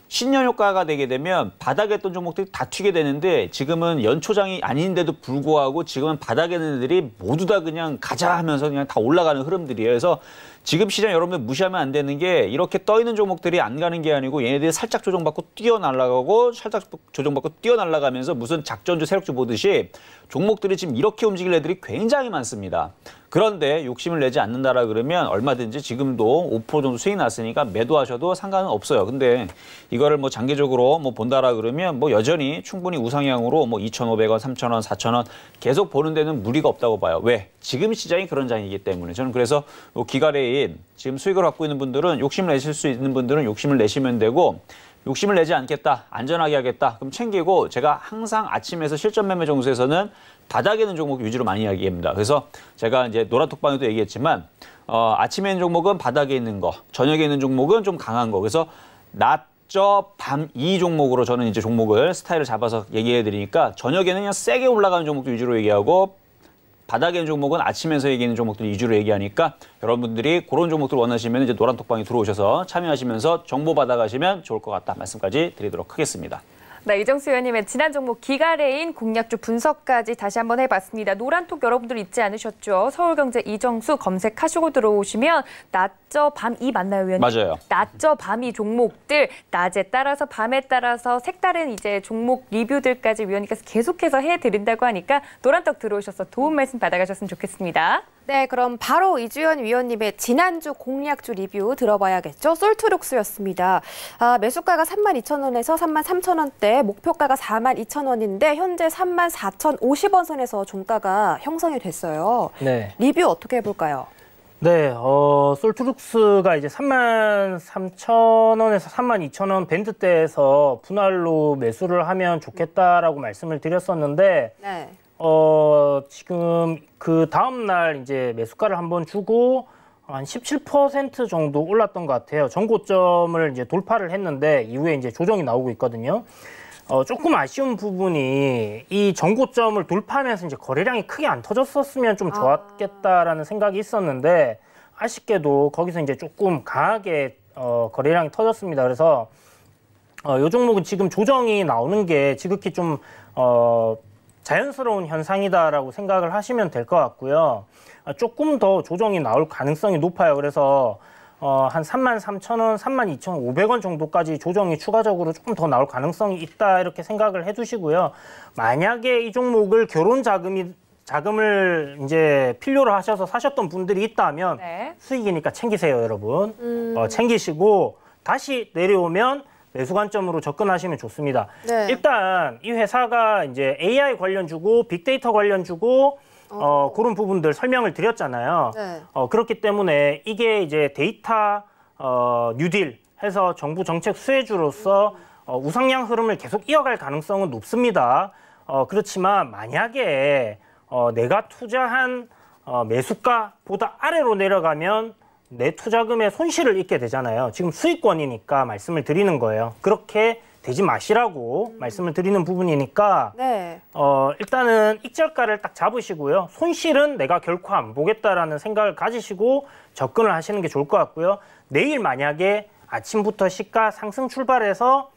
신년 효과가 되게 되면 바닥에 있던 종목들이 다 튀게 되는데 지금은 연초장이 아닌데도 불구하고 지금은 바닥에 있는 애들이 모두 다 그냥 가자 하면서 그냥 다 올라가는 흐름들이에요. 그래서 지금 시장 여러분들 무시하면 안 되는 게 이렇게 떠 있는 종목들이 안 가는 게 아니고 얘네들이 살짝 조정받고 뛰어날아가고 살짝 조정받고 뛰어날아가면서 무슨 작전주 세력주 보듯이 종목들이 지금 이렇게 움직일 애들이 굉장히 많습니다. 그런데 욕심을 내지 않는다라 그러면 얼마든지 지금도 5% 정도 수익 났으니까 매도하셔도 상관은 없어요. 근데 이거를 뭐 장기적으로 뭐 본다라 그러면 뭐 여전히 충분히 우상향으로 뭐 2,500원, 3,000원, 4,000원 계속 보는 데는 무리가 없다고 봐요. 왜? 지금 시장이 그런 장이기 때문에. 저는 그래서 뭐 기가레인 지금 수익을 갖고 있는 분들은 욕심을 내실 수 있는 분들은 욕심을 내시면 되고 욕심을 내지 않겠다, 안전하게 하겠다, 그럼 챙기고 제가 항상 아침에서 실전 매매 정수에서는 바닥에 있는 종목 위주로 많이 이야기합니다. 그래서 제가 이제 노란톡방에도 얘기했지만 아침에 있는 종목은 바닥에 있는 거, 저녁에 있는 종목은 좀 강한 거. 그래서 낮저 밤 이 종목으로 저는 이제 종목을 스타일을 잡아서 얘기해 드리니까 저녁에는 그냥 세게 올라가는 종목도 위주로 얘기하고 바닥에 있는 종목은 아침에서 얘기하는 종목들 위주로 얘기하니까 여러분들이 그런 종목들 원하시면 이제 노란톡방에 들어오셔서 참여하시면서 정보 받아가시면 좋을 것 같다 말씀까지 드리도록 하겠습니다. 네, 이정수 의원님의 지난 종목 기가레인 공략주 분석까지 다시 한번 해봤습니다. 노란톡 여러분들 잊지 않으셨죠? 서울경제 이정수 검색하시고 들어오시면 낮저 밤이 맞나요, 의원님? 맞아요. 낮저 밤이 종목들 낮에 따라서 밤에 따라서 색다른 이제 종목 리뷰들까지 위원님께서 계속해서 해드린다고 하니까 노란톡 들어오셔서 도움 말씀 받아가셨으면 좋겠습니다. 네, 그럼 바로 이주연 위원님의 지난주 공략주 리뷰 들어봐야겠죠. 솔트룩스였습니다. 매수가가 32,000원에서 33,000원대, 목표가가 42,000원인데 현재 34,050원 선에서 종가가 형성이 됐어요. 네. 리뷰 어떻게 해볼까요? 네, 솔트룩스가 이제 33,000원에서 32,000원 밴드대에서 분할로 매수를 하면 좋겠다라고 말씀을 드렸었는데, 네. 지금 그 다음날 이제 매수가를 한번 주고 한 17% 정도 올랐던 것 같아요. 전고점을 이제 돌파를 했는데 이후에 이제 조정이 나오고 있거든요. 조금 아쉬운 부분이 이 전고점을 돌파하면서 이제 거래량이 크게 안 터졌었으면 좀 좋았겠다라는 생각이 있었는데 아쉽게도 거기서 이제 조금 강하게 거래량이 터졌습니다. 그래서 이 종목은 지금 조정이 나오는 게 지극히 좀 자연스러운 현상이다라고 생각을 하시면 될 것 같고요. 조금 더 조정이 나올 가능성이 높아요. 그래서 한 33,000원, 32,500원 정도까지 조정이 추가적으로 조금 더 나올 가능성이 있다 이렇게 생각을 해두시고요. 만약에 이 종목을 결혼 자금을 이제 필요로 하셔서 사셨던 분들이 있다면 네. 수익이니까 챙기세요, 여러분. 챙기시고 다시 내려오면 매수 관점으로 접근하시면 좋습니다. 네. 일단 이 회사가 이제 AI 관련주고 빅데이터 관련주고 그런 부분들 설명을 드렸잖아요. 네. 그렇기 때문에 이게 이제 데이터 뉴딜 해서 정부 정책 수혜주로서 우상향 흐름을 계속 이어갈 가능성은 높습니다. 그렇지만 만약에 내가 투자한 매수가보다 아래로 내려가면 내 투자금의 손실을 입게 되잖아요. 지금 수익권이니까 말씀을 드리는 거예요. 그렇게 되지 마시라고 말씀을 드리는 부분이니까 네. 일단은 익절가를 딱 잡으시고요. 손실은 내가 결코 안 보겠다라는 생각을 가지시고 접근을 하시는 게 좋을 것 같고요. 내일 만약에 아침부터 시가 상승 출발해서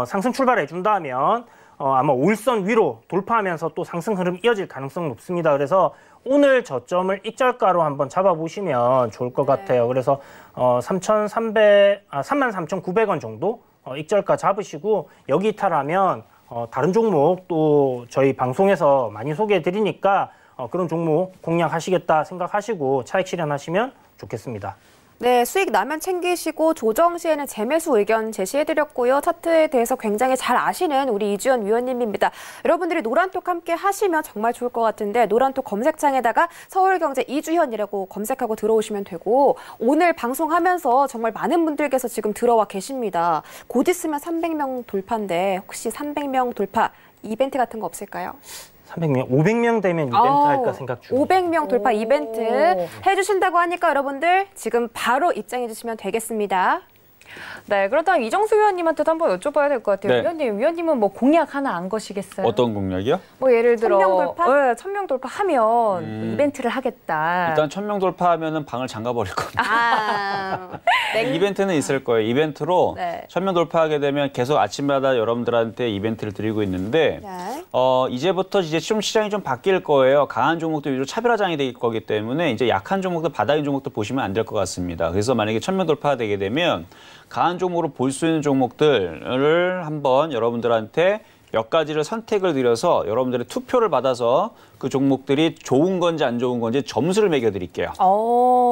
상승 출발해 준다면 아마 5일선 위로 돌파하면서 또 상승 흐름 이어질 가능성이 높습니다. 그래서 오늘 저점을 익절가로 한번 잡아보시면 좋을 것 같아요. 그래서 33,900원 정도 익절가 잡으시고 여기 이탈하면 다른 종목 또 저희 방송에서 많이 소개해 드리니까 그런 종목 공략하시겠다 생각하시고 차익 실현하시면 좋겠습니다. 네, 수익 나면 챙기시고 조정 시에는 재매수 의견 제시해드렸고요. 차트에 대해서 굉장히 잘 아시는 우리 이주연 위원님입니다. 여러분들이 노란톡 함께 하시면 정말 좋을 것 같은데 노란톡 검색창에다가 서울경제 이주연이라고 검색하고 들어오시면 되고 오늘 방송하면서 정말 많은 분들께서 지금 들어와 계십니다. 곧 있으면 300명 돌파인데 혹시 300명 돌파 이벤트 같은 거 없을까요? 300명, 500명 되면 이벤트 할까 생각 중. 500명 돌파 이벤트 해주신다고 하니까 여러분들 지금 바로 입장해 주시면 되겠습니다. 네, 그렇다면 이정수 위원님한테도 한번 여쭤봐야 될 것 같아요. 네. 위원님은 뭐 공약 하나 안 거시겠어요? 어떤 공략이요? 뭐 예를 들어 1000명 돌파? 네, 1000명 돌파하면 이벤트를 하겠다. 일단 1,000명 돌파하면은 방을 잠가버릴 겁니다. 네. 이벤트는 있을 거예요. 이벤트로 네. 1,000명 돌파하게 되면 계속 아침마다 여러분들한테 이벤트를 드리고 있는데 네. 이제부터 이제 좀 시장이 좀 바뀔 거예요. 강한 종목들 위주로 차별화장이 될 거기 때문에 이제 약한 종목들, 바닥인 종목들 보시면 안 될 것 같습니다. 그래서 만약에 1,000명 돌파가 되게 되면 강한 종목으로 볼 수 있는 종목들을 한번 여러분들한테 몇 가지를 선택을 드려서 여러분들의 투표를 받아서 그 종목들이 좋은 건지 안 좋은 건지 점수를 매겨드릴게요.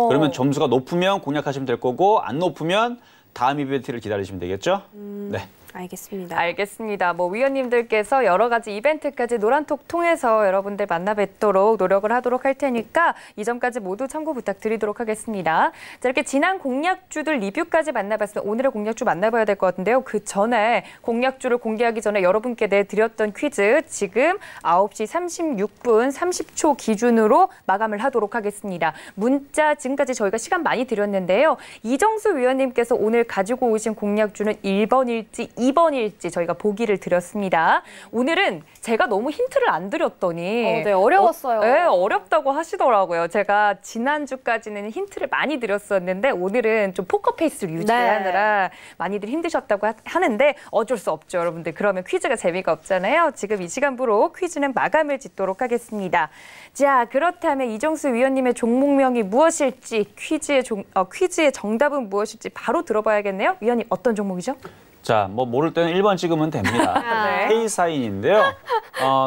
그러면 점수가 높으면 공략하시면 될 거고 안 높으면 다음 이벤트를 기다리시면 되겠죠? 네. 알겠습니다. 알겠습니다. 뭐 위원님들께서 여러 가지 이벤트까지 노란톡 통해서 여러분들 만나 뵙도록 노력을 하도록 할 테니까 이 점까지 모두 참고 부탁드리도록 하겠습니다. 자, 이렇게 지난 공략주들 리뷰까지 만나봤으면 오늘의 공략주 만나봐야 될 것 같은데요. 그 전에 공략주를 공개하기 전에 여러분께 내드렸던 퀴즈 지금 9시 36분 30초 기준으로 마감을 하도록 하겠습니다. 문자 지금까지 저희가 시간 많이 드렸는데요. 이정수 위원님께서 오늘 가지고 오신 공략주는 1번일지 2번일지 저희가 보기를 드렸습니다. 오늘은 제가 너무 힌트를 안 드렸더니 네, 어려웠어요. 네, 어렵다고 하시더라고요. 제가 지난주까지는 힌트를 많이 드렸었는데 오늘을 좀 포커페이스를 유지하느라 많이들 힘드셨다고 하는데 어쩔 수 없죠, 여러분들. 그러면 퀴즈가 재미가 없잖아요. 지금 이 시간부로 퀴즈는 마감을 짓도록 하겠습니다. 자, 그렇다면 이정수 위원님의 종목명이 무엇일지 퀴즈의 정답은 무엇일지 바로 들어봐야겠네요. 위원님 어떤 종목이죠? 자, 뭐 모를 때는 1번 찍으면 됩니다. 네. K사인인데요.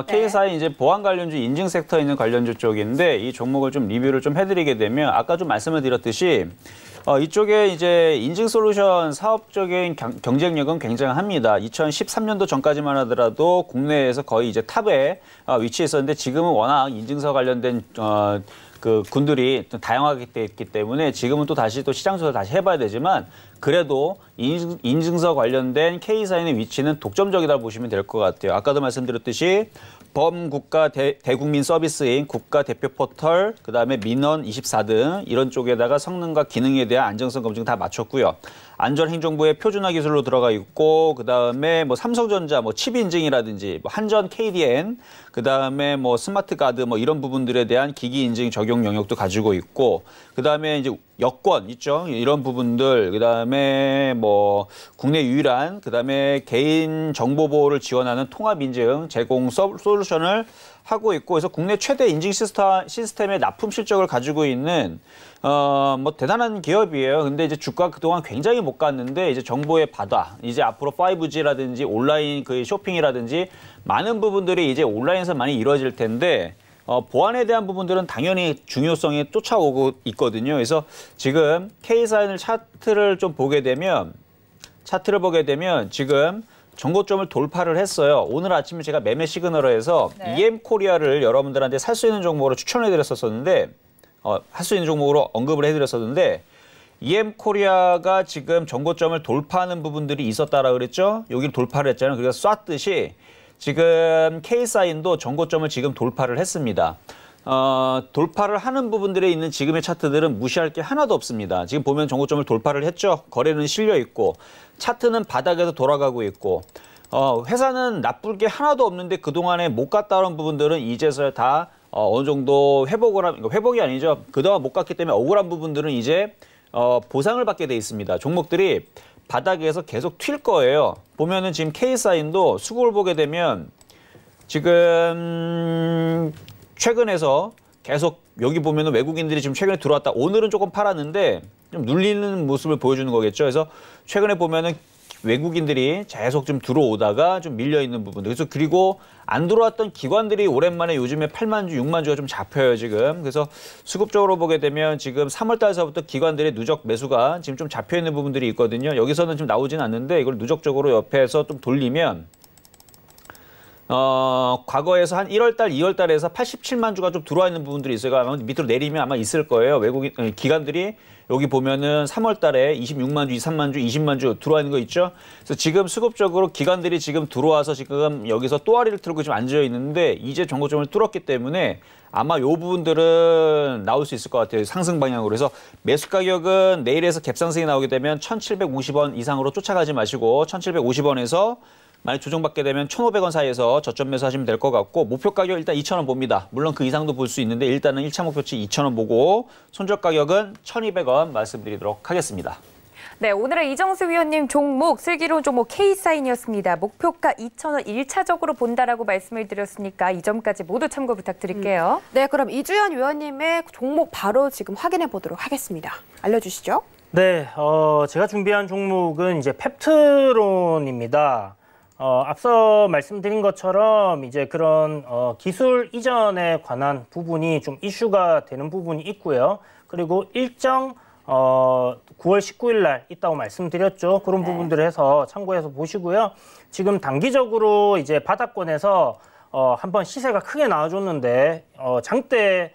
K사인 이제 보안 관련주, 인증 섹터에 있는 관련주 쪽인데 이 종목을 좀 리뷰를 좀 해드리게 되면 아까 좀 말씀을 드렸듯이 이쪽에 이제 인증 솔루션 사업적인 경쟁력은 굉장합니다. 2013년도 전까지만 하더라도 국내에서 거의 이제 탑에 위치했었는데 지금은 워낙 인증서 관련된 그 군들이 다양하게 됐기 때문에 지금은 또 다시 시장 조사를 다시 해봐야 되지만 그래도 인증서 관련된 K사인의 위치는 독점적이라고 보시면 될 것 같아요. 아까도 말씀드렸듯이 범국가 대국민 서비스인 국가 대표 포털, 그다음에 민원 24 등 이런 쪽에다가 성능과 기능에 대한 안정성 검증 다 마쳤고요. 안전행정부의 표준화 기술로 들어가 있고, 그다음에 뭐 삼성전자 칩 인증이라든지 한전 KDN, 그다음에 스마트 가드 이런 부분들에 대한 기기 인증 적용 영역도 가지고 있고, 그다음에 이제 여권 있죠. 이런 부분들, 그다음에 국내 유일한, 그다음에 개인 정보 보호를 지원하는 통합 인증 제공 솔루션을 하고 있고, 그래서 국내 최대 인증 시스템의 납품 실적을 가지고 있는 대단한 기업이에요. 근데 이제 주가 그동안 굉장히 못 갔는데 이제 정보의 바다, 이제 앞으로 5G라든지 온라인 그 쇼핑이라든지 많은 부분들이 이제 온라인에서 많이 이루어질 텐데 보안에 대한 부분들은 당연히 중요성이 쫓아오고 있거든요. 그래서 지금 K사인을 차트를 보게 되면 지금 전고점을 돌파를 했어요. 오늘 아침에 제가 매매 시그널을 해서 EM코리아를 여러분들한테 살 수 있는 종목으로 추천해드렸었는데 할 수 있는 종목으로 언급을 해드렸었는데 EM코리아가 지금 전고점을 돌파하는 부분들이 있었다라 그랬죠. 여기를 돌파를 했잖아요. 그래서 쐈듯이 지금 K사인도 전고점을 지금 돌파를 했습니다. 돌파를 하는 부분들에 있는 지금의 차트들은 무시할 게 하나도 없습니다. 지금 보면 전고점을 돌파를 했죠. 거래는 실려 있고 차트는 바닥에서 돌아가고 있고 회사는 나쁠 게 하나도 없는데 그동안에 못 갔다 온 부분들은 이제서야 다 어느 정도 회복이 아니죠. 그동안 못 갔기 때문에 억울한 부분들은 이제 보상을 받게 돼 있습니다. 종목들이 바닥에서 계속 튈 거예요. 보면은 지금 K사인도 수급을 보게 되면 지금 최근에서 계속 여기 보면은 외국인들이 지금 최근에 들어왔다. 오늘은 조금 팔았는데 좀 눌리는 모습을 보여주는 거겠죠. 그래서 최근에 보면은 외국인들이 계속 좀 들어오다가 좀 밀려 있는 부분들. 그래서 그리고 안 들어왔던 기관들이 오랜만에 요즘에 8만 주, 6만 주가 좀 잡혀요, 지금. 그래서 수급적으로 보게 되면 지금 3월 달서부터 기관들의 누적 매수가 지금 좀 잡혀 있는 부분들이 있거든요. 여기서는 좀 나오진 않는데 이걸 누적적으로 옆에서 좀 돌리면 과거에서 한 1월 달, 2월 달에서 87만 주가 좀 들어와 있는 부분들이 있어요. 아마 밑으로 내리면 아마 있을 거예요. 외국인 기관들이 여기 보면은 3월 달에 26만 주, 23만 주, 20만 주 들어와 있는 거 있죠? 그래서 지금 수급적으로 기관들이 지금 들어와서 지금 여기서 또아리를 틀고 지금 앉아 있는데 이제 전고점을 뚫었기 때문에 아마 요 부분들은 나올 수 있을 것 같아요. 상승 방향으로. 그래서 매수 가격은 내일에서 갭상승이 나오게 되면 1,750원 이상으로 쫓아가지 마시고 1,750원에서 만약 조정받게 되면 1,500원 사이에서 저점 매수하시면 될 것 같고 목표 가격 일단 2,000원 봅니다. 물론 그 이상도 볼 수 있는데 일단은 1차 목표치 2,000원 보고 손절 가격은 1,200원 말씀드리도록 하겠습니다. 네, 오늘의 이정수 위원님 종목, 슬기로운 종목 K사인이었습니다. 목표가 2,000원 1차적으로 본다라고 말씀을 드렸으니까 이 점까지 모두 참고 부탁드릴게요. 네, 그럼 이주연 위원님의 종목 바로 지금 확인해 보도록 하겠습니다. 알려주시죠. 네, 제가 준비한 종목은 이제 펩트론입니다. 앞서 말씀드린 것처럼 이제 그런 기술 이전에 관한 부분이 좀 이슈가 되는 부분이 있고요. 그리고 일정 9월 19일 날 있다고 말씀드렸죠. 그런 부분들을 해서 참고해서 보시고요. 지금 단기적으로 이제 바닥권에서 한번 시세가 크게 나와줬는데 장대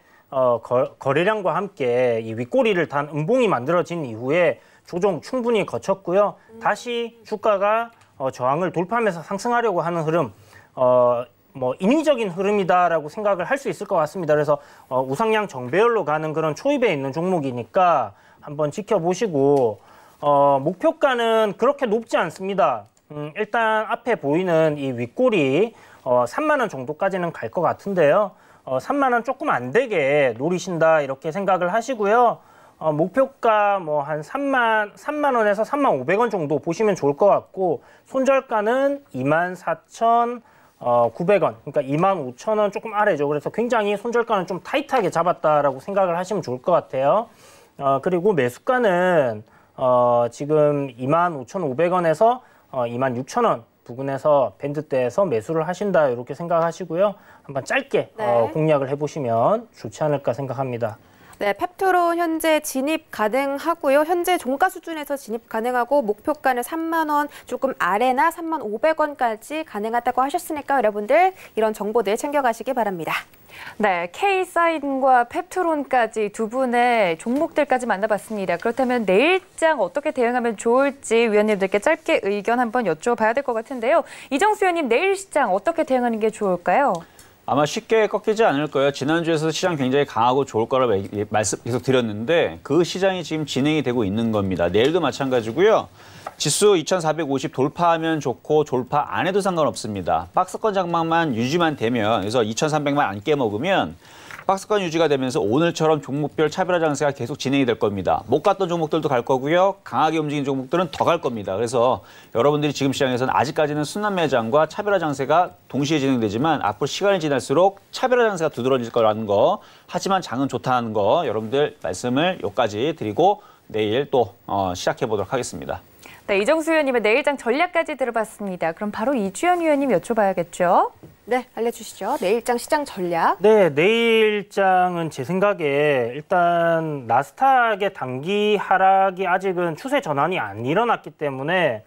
거래량과 함께 이 윗꼬리를 단 음봉이 만들어진 이후에 조정 충분히 거쳤고요. 다시 주가가 저항을 돌파하면서 상승하려고 하는 흐름, 인위적인 흐름이다라고 생각을 할 수 있을 것 같습니다. 그래서 우상향 정배열로 가는 그런 초입에 있는 종목이니까 한번 지켜보시고 목표가는 그렇게 높지 않습니다. 일단 앞에 보이는 이 윗골이 3만 원 정도까지는 갈 것 같은데요. 3만 원 조금 안 되게 노리신다 이렇게 생각을 하시고요. 목표가 뭐 한 3만 원에서 3만 500원 정도 보시면 좋을 것 같고 손절가는 24,900원, 그러니까 25,000원 조금 아래죠. 그래서 굉장히 손절가는 좀 타이트하게 잡았다라고 생각을 하시면 좋을 것 같아요. 그리고 매수가는 지금 25,500원에서 26,000원 부근에서 밴드대에서 매수를 하신다 이렇게 생각하시고요. 한번 짧게 네. 공략을 해보시면 좋지 않을까 생각합니다. 네, 펩트론 현재 진입 가능하고요. 현재 종가 수준에서 진입 가능하고 목표가는 3만 원 조금 아래나 3만 500원까지 가능하다고 하셨으니까 여러분들 이런 정보들 챙겨가시기 바랍니다. 네, K사인과 펩트론까지 두 분의 종목들까지 만나봤습니다. 그렇다면 내일장 어떻게 대응하면 좋을지 위원님들께 짧게 의견 한번 여쭤봐야 될 것 같은데요. 이정수 위원님, 내일 시장 어떻게 대응하는 게 좋을까요? 아마 쉽게 꺾이지 않을 거예요. 지난주에서 시장 굉장히 강하고 좋을 거라 말씀 계속 드렸는데 그 시장이 지금 진행이 되고 있는 겁니다. 내일도 마찬가지고요. 지수 2450 돌파하면 좋고 돌파 안 해도 상관없습니다. 박스권 장막만 유지만 되면 그래서 2300만 안 깨먹으면 박스권 유지가 되면서 오늘처럼 종목별 차별화 장세가 계속 진행이 될 겁니다. 못 갔던 종목들도 갈 거고요. 강하게 움직인 종목들은 더 갈 겁니다. 그래서 여러분들이 지금 시장에서는 아직까지는 순환 매장과 차별화 장세가 동시에 진행되지만 앞으로 시간이 지날수록 차별화 장세가 두드러질 거라는 거, 하지만 장은 좋다는 거 여러분들 말씀을 여기까지 드리고 내일 또 시작해 보도록 하겠습니다. 네, 이정수 위원님의 내일장 전략까지 들어봤습니다. 그럼 바로 이주연 위원님 여쭤봐야겠죠? 네, 알려주시죠. 내일장 시장 전략. 네, 내일장은 제 생각에 일단 나스닥의 단기 하락이 아직은 추세 전환이 안 일어났기 때문에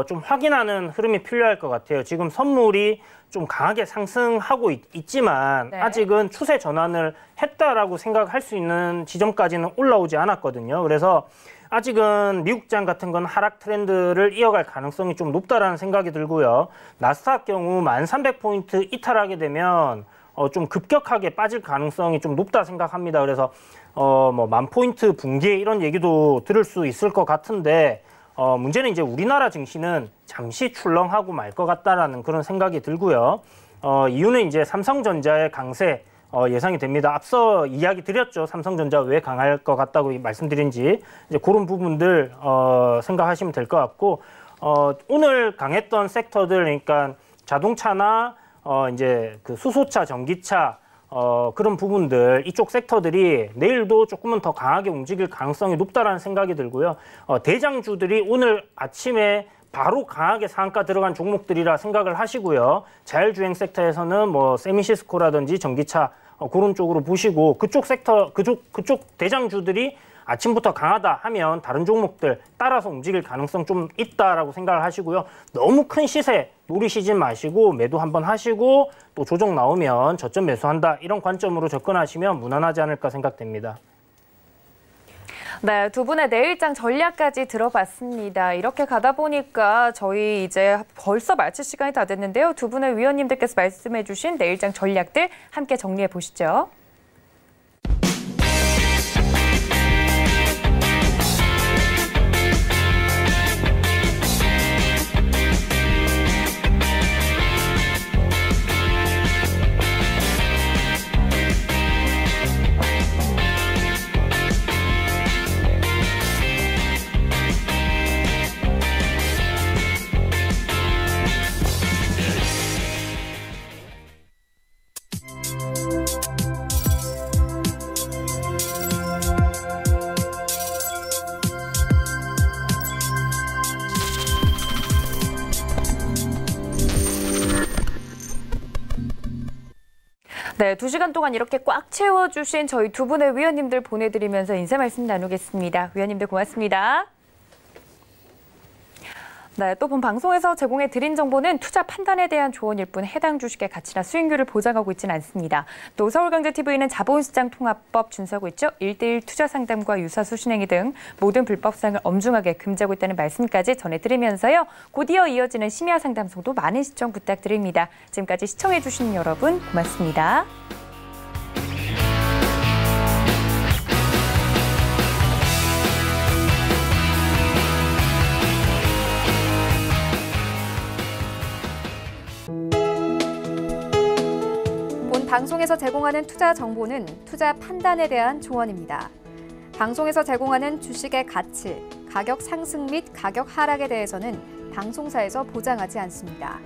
좀 확인하는 흐름이 필요할 것 같아요. 지금 선물이 좀 강하게 상승하고 있지만 네. 아직은 추세 전환을 했다라고 생각할 수 있는 지점까지는 올라오지 않았거든요. 그래서 아직은 미국장 같은 건 하락 트렌드를 이어갈 가능성이 좀 높다라는 생각이 들고요. 나스닥 경우 1300포인트 이탈하게 되면 좀 급격하게 빠질 가능성이 좀 높다 생각합니다. 그래서 뭐 10,000포인트 붕괴 이런 얘기도 들을 수 있을 것 같은데 문제는 이제 우리나라 증시는 잠시 출렁하고 말 것 같다라는 그런 생각이 들고요. 이유는 이제 삼성전자의 강세 예상이 됩니다. 앞서 이야기 드렸죠. 삼성전자 왜 강할 것 같다고 말씀드린지 이제 그런 부분들 생각하시면 될 것 같고 오늘 강했던 섹터들 그러니까 자동차나 이제 그 수소차, 전기차 그런 부분들 이쪽 섹터들이 내일도 조금은 더 강하게 움직일 가능성이 높다라는 생각이 들고요. 대장주들이 오늘 아침에 바로 강하게 상한가 들어간 종목들이라 생각을 하시고요. 자율주행 섹터에서는 뭐 세미시스코라든지 전기차 그런 쪽으로 보시고 그쪽 섹터, 그쪽 대장주들이 아침부터 강하다 하면 다른 종목들 따라서 움직일 가능성 좀 있다라고 생각을 하시고요. 너무 큰 시세 노리시지 마시고 매도 한번 하시고 또 조정 나오면 저점 매수한다 이런 관점으로 접근하시면 무난하지 않을까 생각됩니다. 네, 두 분의 내일장 전략까지 들어봤습니다. 이렇게 가다 보니까 저희 이제 벌써 마칠 시간이 다 됐는데요. 두 분의 위원님들께서 말씀해 주신 내일장 전략들 함께 정리해 보시죠. 네, 2시간 동안 이렇게 꽉 채워주신 저희 두 분의 위원님들 보내드리면서 인사 말씀 나누겠습니다. 위원님들 고맙습니다. 네, 또 본 방송에서 제공해드린 정보는 투자 판단에 대한 조언일 뿐 해당 주식의 가치나 수익률을 보장하고 있지는 않습니다. 또 서울경제TV는 자본시장통합법 준수하고 있죠. 1:1 투자 상담과 유사수 신행위 등 모든 불법 사항을 엄중하게 금지하고 있다는 말씀까지 전해드리면서요. 곧이어 이어지는 심야 상담송도 많은 시청 부탁드립니다. 지금까지 시청해주신 여러분 고맙습니다. 방송에서 제공하는 투자 정보는 투자 판단에 대한 조언입니다. 방송에서 제공하는 주식의 가치, 가격 상승 및 가격 하락에 대해서는 방송사에서 보장하지 않습니다.